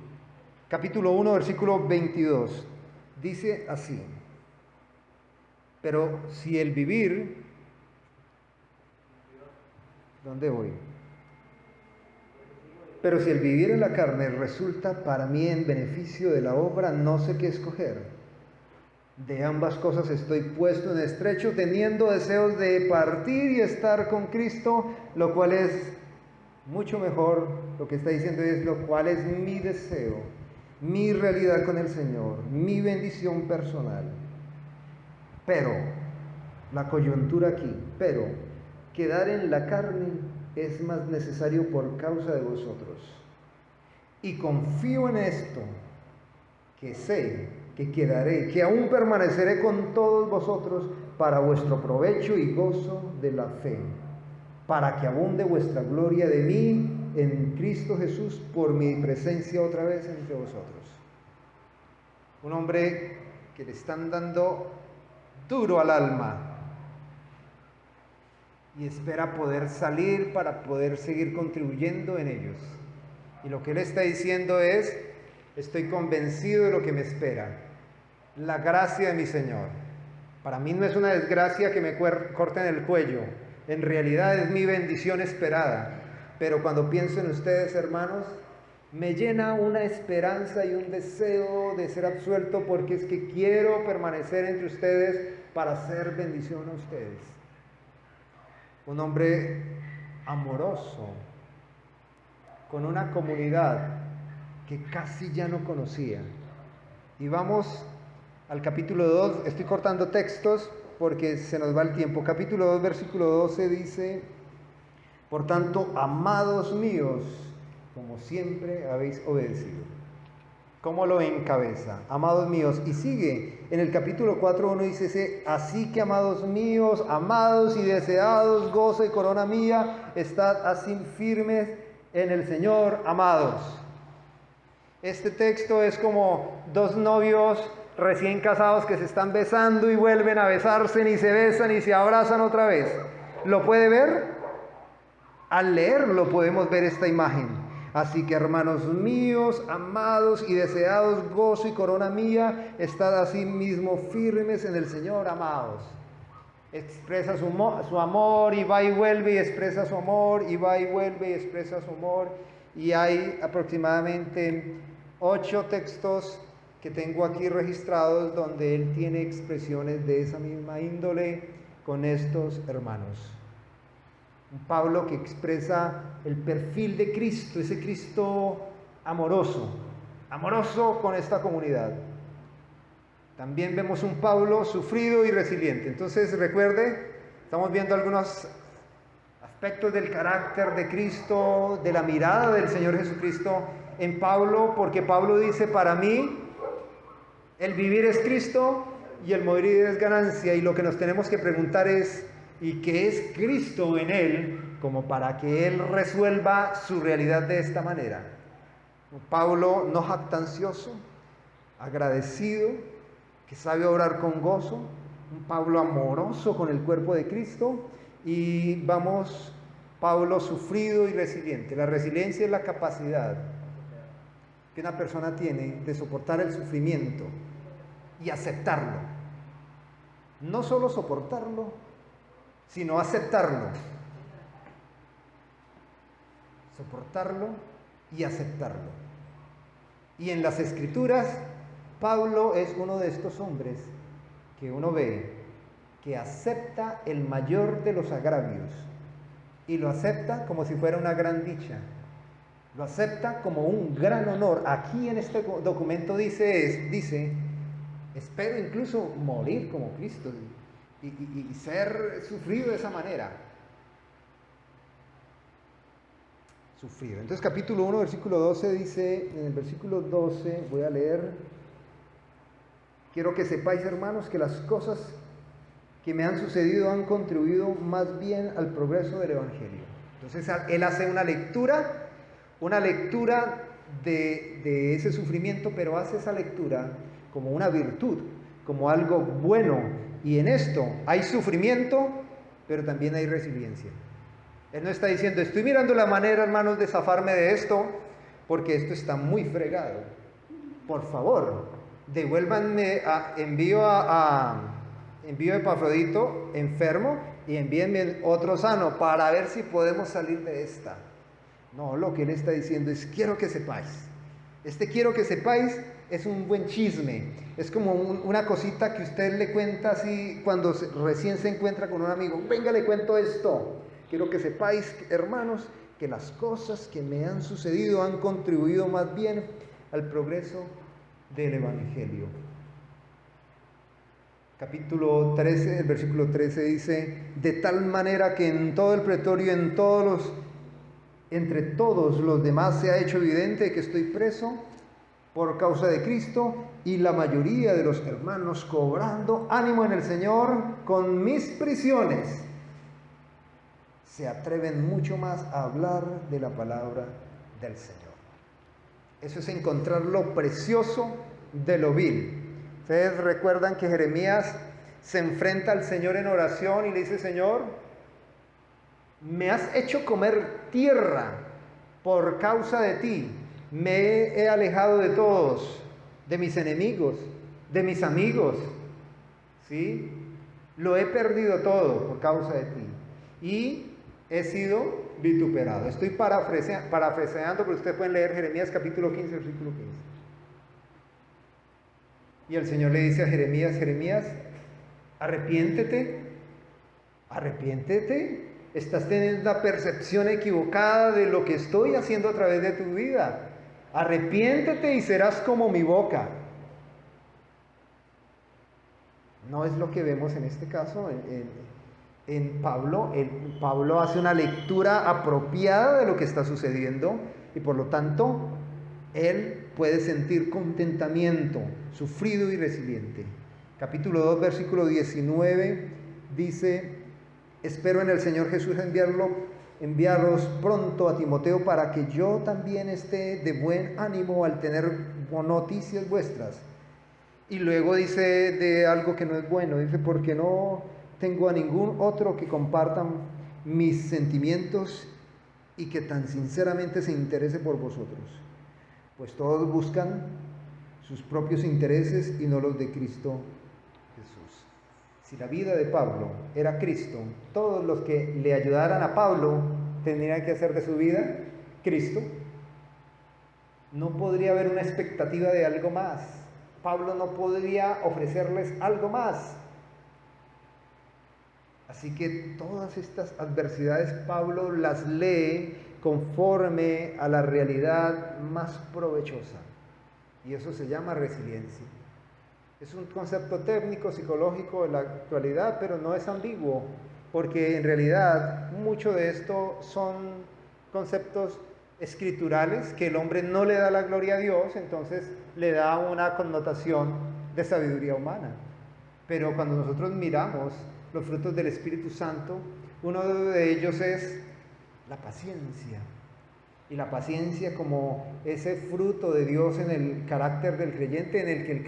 Capítulo 1, versículo 22. Dice así: pero si el vivir... ¿Dónde voy? Pero si el vivir en la carne resulta para mí en beneficio de la obra, no sé qué escoger. De ambas cosas estoy puesto en estrecho, teniendo deseos de partir y estar con Cristo, lo cual es mucho mejor. Lo que está diciendo es lo cual es mi deseo, mi realidad con el Señor, mi bendición personal. Pero, la coyuntura aquí, pero quedar en la carne es más necesario por causa de vosotros. Y confío en esto, que sé que quedaré, que aún permaneceré con todos vosotros para vuestro provecho y gozo de la fe, para que abunde vuestra gloria de mí en Cristo Jesús por mi presencia otra vez entre vosotros. Un hombre que le están dando duro al alma y espera poder salir para poder seguir contribuyendo en ellos. Y lo que él está diciendo es: estoy convencido de lo que me espera. La gracia de mi Señor. Para mí no es una desgracia que me corten el cuello. En realidad es mi bendición esperada. Pero cuando pienso en ustedes, hermanos, me llena una esperanza y un deseo de ser absuelto, porque es que quiero permanecer entre ustedes para hacer bendición a ustedes. Un hombre amoroso, con una comunidad que casi ya no conocía. Y vamos al capítulo 2, estoy cortando textos porque se nos va el tiempo. Capítulo 2, versículo 12 dice: por tanto, amados míos, como siempre habéis obedecido. ¿Cómo lo encabeza? Amados míos. Y sigue, en el capítulo 4:1 dice: así que, amados míos, amados y deseados, gozo y corona mía, estad así firmes en el Señor, amados. Este texto es como dos novios recién casados que se están besando y vuelven a besarse, ni se besan y se abrazan otra vez. ¿Lo puede ver? Al leerlo podemos ver esta imagen. Así que, hermanos míos, amados y deseados, gozo y corona mía, estad así mismo firmes en el Señor, amados. Expresa su amor y va y vuelve y expresa su amor y va y vuelve y expresa su amor. Y hay aproximadamente 8 textos que tengo aquí registrados donde él tiene expresiones de esa misma índole con estos hermanos. Un Pablo que expresa el perfil de Cristo, ese Cristo amoroso con esta comunidad. También vemos un Pablo sufrido y resiliente. Entonces, recuerde, estamos viendo algunos aspectos del carácter de Cristo, de la mirada del Señor Jesucristo en Pablo, porque Pablo dice: para mí el vivir es Cristo y el morir es ganancia. Y lo que nos tenemos que preguntar es: ¿y qué es Cristo en él como para que él resuelva su realidad de esta manera? Un Pablo no jactancioso, agradecido, que sabe obrar con gozo, un Pablo amoroso con el cuerpo de Cristo. Y vamos, Pablo sufrido y resiliente. La resiliencia es la capacidad que una persona tiene de soportar el sufrimiento y aceptarlo. No solo soportarlo, sino aceptarlo. Soportarlo y aceptarlo. Y en las Escrituras, Pablo es uno de estos hombres que uno ve que acepta el mayor de los agravios y lo acepta como si fuera una gran dicha, lo acepta como un gran honor. Aquí en este documento dice: espero incluso morir como Cristo y ser sufrido de esa manera. Sufrido. Entonces, capítulo 1, versículo 12 dice, en el versículo 12, voy a leer: quiero que sepáis, hermanos, que las cosas que me han sucedido han contribuido más bien al progreso del Evangelio. Entonces, él hace una lectura de ese sufrimiento, pero hace esa lectura como una virtud, como algo bueno. Y en esto hay sufrimiento, pero también hay resiliencia. Él no está diciendo: estoy mirando la manera, hermanos, de zafarme de esto, porque esto está muy fregado. Por favor, devuélvanme, envío a Epafrodito enfermo y envíenme otro sano para ver si podemos salir de esta. No, lo que él está diciendo es quiero que sepáis. Este quiero que sepáis es un buen chisme. Es como una cosita que usted le cuenta así cuando recién se encuentra con un amigo. Venga, le cuento esto. Quiero que sepáis, hermanos, que las cosas que me han sucedido han contribuido más bien al progreso del Evangelio. Capítulo 13, el versículo 13 dice, de tal manera que en todo el pretorio, entre todos los demás se ha hecho evidente que estoy preso por causa de Cristo, y la mayoría de los hermanos, cobrando ánimo en el Señor con mis prisiones, se atreven mucho más a hablar de la palabra del Señor. Eso es encontrar lo precioso de lo vil. Ustedes recuerdan que Jeremías se enfrenta al Señor en oración y le dice, Señor, me has hecho comer tierra por causa de ti. Me he alejado de todos, de mis enemigos, de mis amigos. ¿Sí? Lo he perdido todo por causa de ti. Y he sido vituperado. Estoy parafraseando, pero ustedes pueden leer Jeremías capítulo 15, versículo 15. Y el Señor le dice a Jeremías, Jeremías, arrepiéntete, arrepiéntete. Estás teniendo una percepción equivocada de lo que estoy haciendo a través de tu vida. Arrepiéntete y serás como mi boca. No es lo que vemos en este caso. En Pablo, Pablo hace una lectura apropiada de lo que está sucediendo y por lo tanto él puede sentir contentamiento, sufrido y resiliente. Capítulo 2, versículo 19 dice, espero en el Señor Jesús enviaros pronto a Timoteo para que yo también esté de buen ánimo al tener noticias vuestras. Y luego dice de algo que no es bueno, dice, porque no tengo a ningún otro que compartan mis sentimientos y que tan sinceramente se interese por vosotros. Pues todos buscan sus propios intereses y no los de Cristo Jesús. Si la vida de Pablo era Cristo, todos los que le ayudaran a Pablo tendrían que hacer de su vida Cristo. No podría haber una expectativa de algo más. Pablo no podría ofrecerles algo más. Así que todas estas adversidades Pablo las lee conforme a la realidad más provechosa. Y eso se llama resiliencia. Es un concepto técnico, psicológico de la actualidad, pero no es ambiguo, porque en realidad mucho de esto son conceptos escriturales que el hombre no le da la gloria a Dios, entonces le da una connotación de sabiduría humana. Pero cuando nosotros miramos los frutos del Espíritu Santo, uno de ellos es la paciencia. Y la paciencia como ese fruto de Dios en el carácter del creyente, en el que el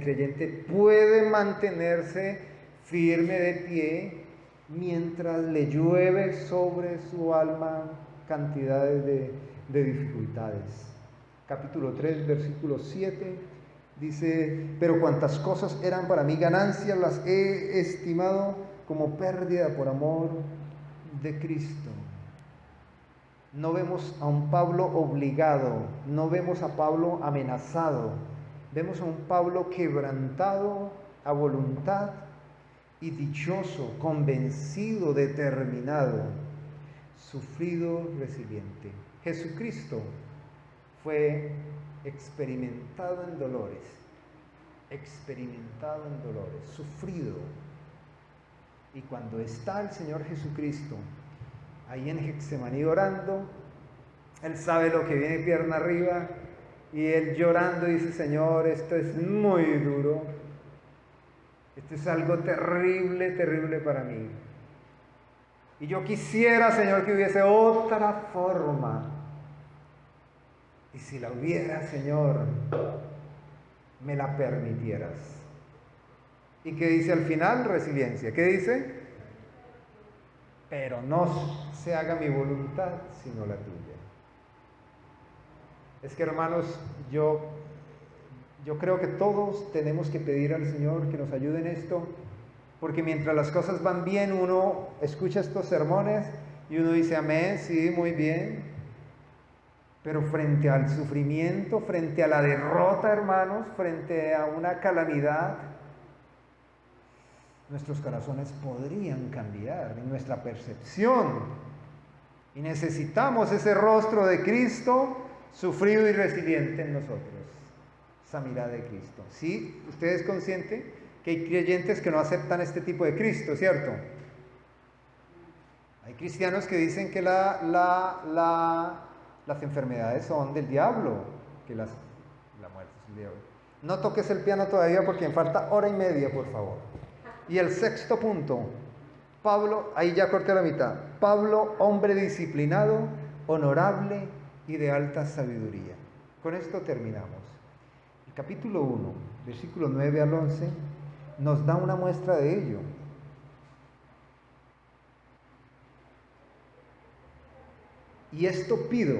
creyente puede mantenerse firme de pie mientras le llueve sobre su alma cantidades de dificultades. Capítulo 3, versículo 7 dice, pero cuantas cosas eran para mí ganancias las he estimado como pérdida por amor de Cristo. No vemos a un Pablo obligado, no vemos a Pablo amenazado, vemos a un Pablo quebrantado a voluntad y dichoso, convencido, determinado, sufrido, resiliente. Jesucristo fue experimentado en dolores, sufrido. Y cuando está el Señor Jesucristo ahí en Getsemaní orando, Él sabe lo que viene pierna arriba, y Él llorando dice, Señor, esto es muy duro, esto es algo terrible, terrible para mí. Y yo quisiera, Señor, que hubiese otra forma. Y si la hubiera, Señor, me la permitieras. ¿Y qué dice al final? Resiliencia. ¿Qué dice? Pero no se haga mi voluntad, sino la tuya. Es que, hermanos, yo creo que todos tenemos que pedir al Señor que nos ayude en esto, porque mientras las cosas van bien, uno escucha estos sermones y uno dice, amén, sí, muy bien. Pero frente al sufrimiento, frente a la derrota, hermanos, frente a una calamidad, nuestros corazones podrían cambiar en nuestra percepción. Y necesitamos ese rostro de Cristo sufrido y resiliente en nosotros. Esa mirada de Cristo. ¿Sí? ¿Usted es consciente que hay creyentes que no aceptan este tipo de Cristo, cierto? Hay cristianos que dicen que las enfermedades son del diablo, que la muerte es del diablo. No toques el piano todavía porque me falta hora y media, por favor. Y el sexto punto, Pablo, ahí ya corté la mitad. Pablo, hombre disciplinado, honorable y de alta sabiduría. Con esto terminamos. El capítulo 1, versículo 9 al 11, nos da una muestra de ello. Y esto pido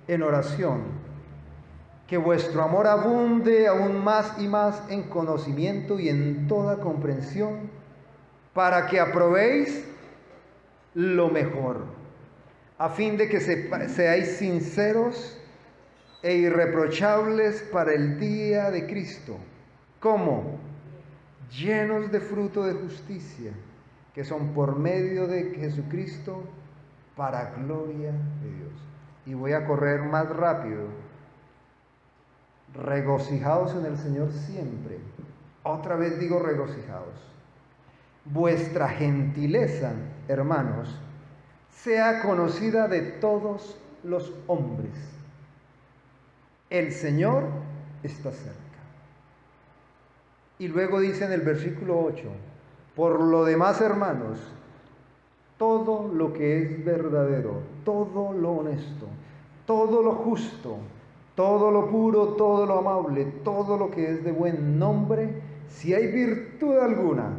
en oración, que vuestro amor abunde aún más y más en conocimiento y en toda comprensión, para que aprobéis lo mejor, a fin de que seáis sinceros e irreprochables para el día de Cristo, como llenos de fruto de justicia, que son por medio de Jesucristo, para gloria de Dios. Y voy a correr más rápido. Regocijaos en el Señor siempre. Otra vez digo regocijaos. Vuestra gentileza, hermanos, sea conocida de todos los hombres. El Señor está cerca. Y luego dice en el versículo 8, por lo demás, hermanos, todo lo que es verdadero, todo lo honesto, todo lo justo, todo lo puro, todo lo amable, todo lo que es de buen nombre, si hay virtud alguna,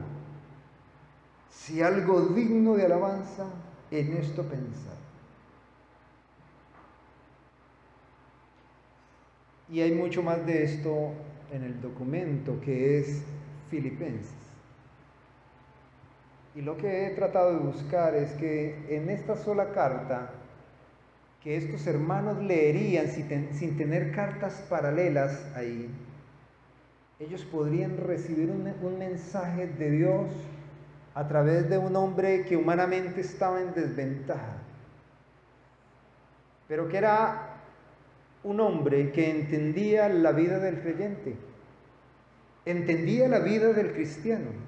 si algo digno de alabanza, en esto pensad. Y hay mucho más de esto en el documento que es Filipenses. Y lo que he tratado de buscar es que en esta sola carta, que estos hermanos leerían sin tener cartas paralelas ahí, ellos podrían recibir un mensaje de Dios a través de un hombre que humanamente estaba en desventaja, pero que era un hombre que entendía la vida del creyente, entendía la vida del cristiano.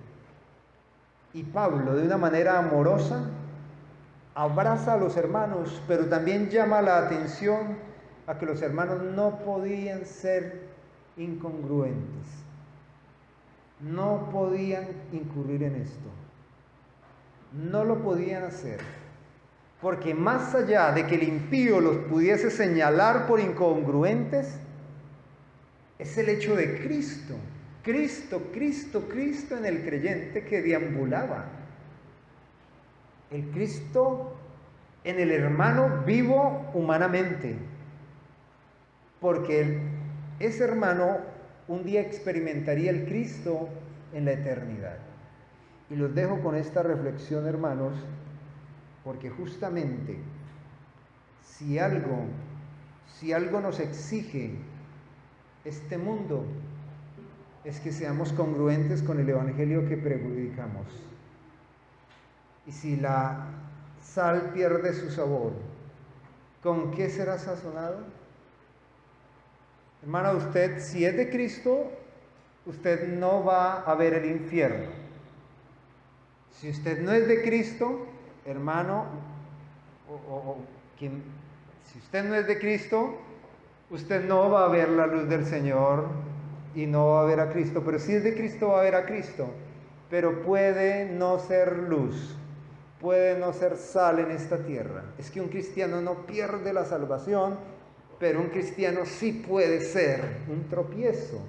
Y Pablo, de una manera amorosa, abraza a los hermanos, pero también llama la atención a que los hermanos no podían ser incongruentes, no podían incurrir en esto, no lo podían hacer, porque más allá de que el impío los pudiese señalar por incongruentes, es el hecho de Cristo. Cristo en el creyente que deambulaba. El Cristo en el hermano vivo humanamente. Porque ese hermano un día experimentaría el Cristo en la eternidad. Y los dejo con esta reflexión, hermanos, porque justamente si algo nos exige este mundo, es que seamos congruentes con el evangelio que predicamos. Y si la sal pierde su sabor, ¿con qué será sazonado? Hermana, usted, si es de Cristo, usted no va a ver el infierno. Si usted no es de Cristo, hermano, si usted no es de Cristo, usted no va a ver la luz del Señor y no va a ver a Cristo. Pero si es de Cristo, va a ver a Cristo. Pero puede no ser luz, puede no ser sal en esta tierra. Es que un cristiano no pierde la salvación, pero un cristiano sí puede ser un tropiezo.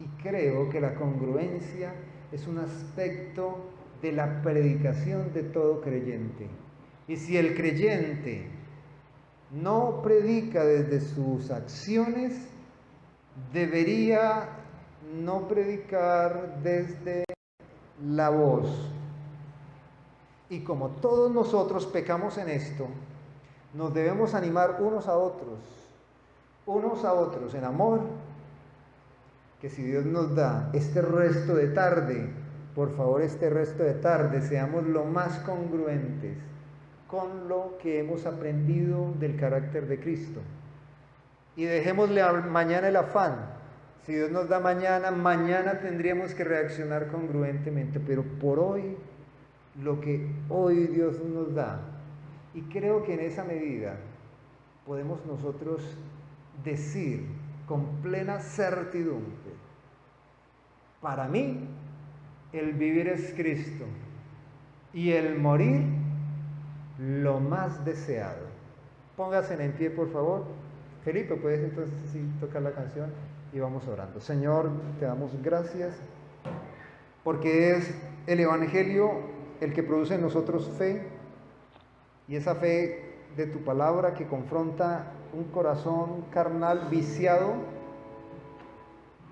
Y creo que la congruencia es un aspecto de la predicación de todo creyente. Y si el creyente no predica desde sus acciones, debería no predicar desde la voz. Y como todos nosotros pecamos en esto, nos debemos animar unos a otros en amor, que si Dios nos da este resto de tarde, por favor, este resto de tarde, seamos lo más congruentes con lo que hemos aprendido del carácter de Cristo. Y dejémosle a mañana el afán. Si Dios nos da mañana, mañana tendríamos que reaccionar congruentemente, pero por hoy, lo que hoy Dios nos da. Y creo que en esa medida podemos nosotros decir con plena certidumbre: para mí el vivir es Cristo y el morir lo más deseado. Póngase en pie, por favor. Felipe, puedes entonces sí tocar la canción y vamos orando. Señor, te damos gracias porque es el Evangelio el que produce en nosotros fe, y esa fe de tu palabra que confronta un corazón carnal viciado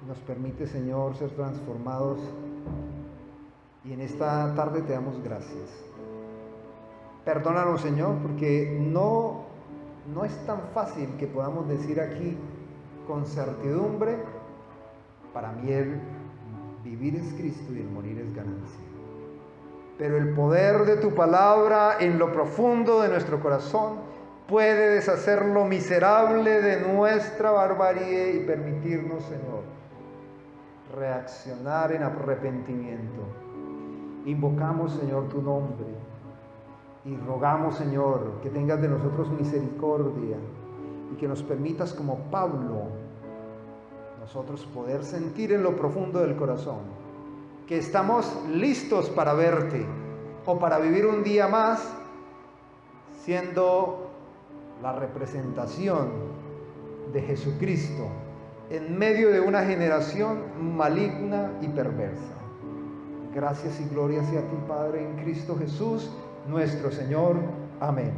nos permite, Señor, ser transformados, y en esta tarde te damos gracias. Perdónanos, Señor, porque no es tan fácil que podamos decir aquí con certidumbre: para mí el vivir es Cristo y el morir es ganancia. Pero el poder de tu palabra en lo profundo de nuestro corazón puede deshacer lo miserable de nuestra barbarie y permitirnos, Señor, reaccionar en arrepentimiento. Invocamos, Señor, tu nombre y rogamos, Señor, que tengas de nosotros misericordia y que nos permitas, como Pablo, nosotros poder sentir en lo profundo del corazón que estamos listos para verte o para vivir un día más siendo la representación de Jesucristo en medio de una generación maligna y perversa. Gracias y gloria sea a ti, Padre, en Cristo Jesús, nuestro Señor. Amén.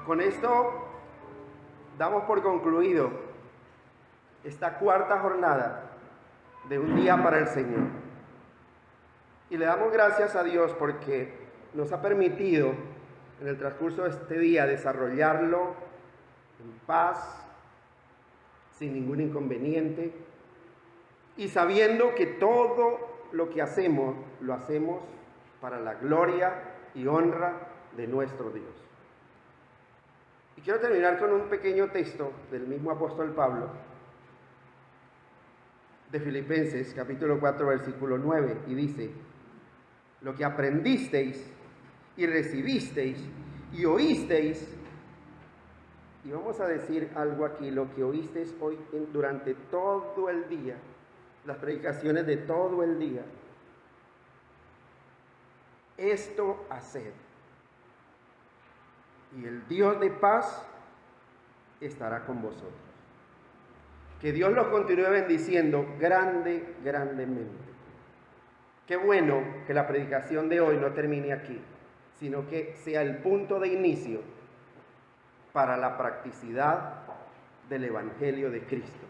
Con esto damos por concluido esta cuarta jornada de un día para el Señor. Y le damos gracias a Dios porque nos ha permitido en el transcurso de este día desarrollarlo en paz, sin ningún inconveniente, y sabiendo que todo lo que hacemos, lo hacemos para la gloria y honra de nuestro Dios. Y quiero terminar con un pequeño texto del mismo apóstol Pablo, de Filipenses, capítulo 4, versículo 9, y dice: lo que aprendisteis y recibisteis y oísteis, y vamos a decir algo aquí, lo que oísteis hoy durante todo el día, las predicaciones de todo el día, esto haced, y el Dios de paz estará con vosotros. Que Dios los continúe bendiciendo grandemente. Qué bueno que la predicación de hoy no termine aquí, sino que sea el punto de inicio para la practicidad del Evangelio de Cristo.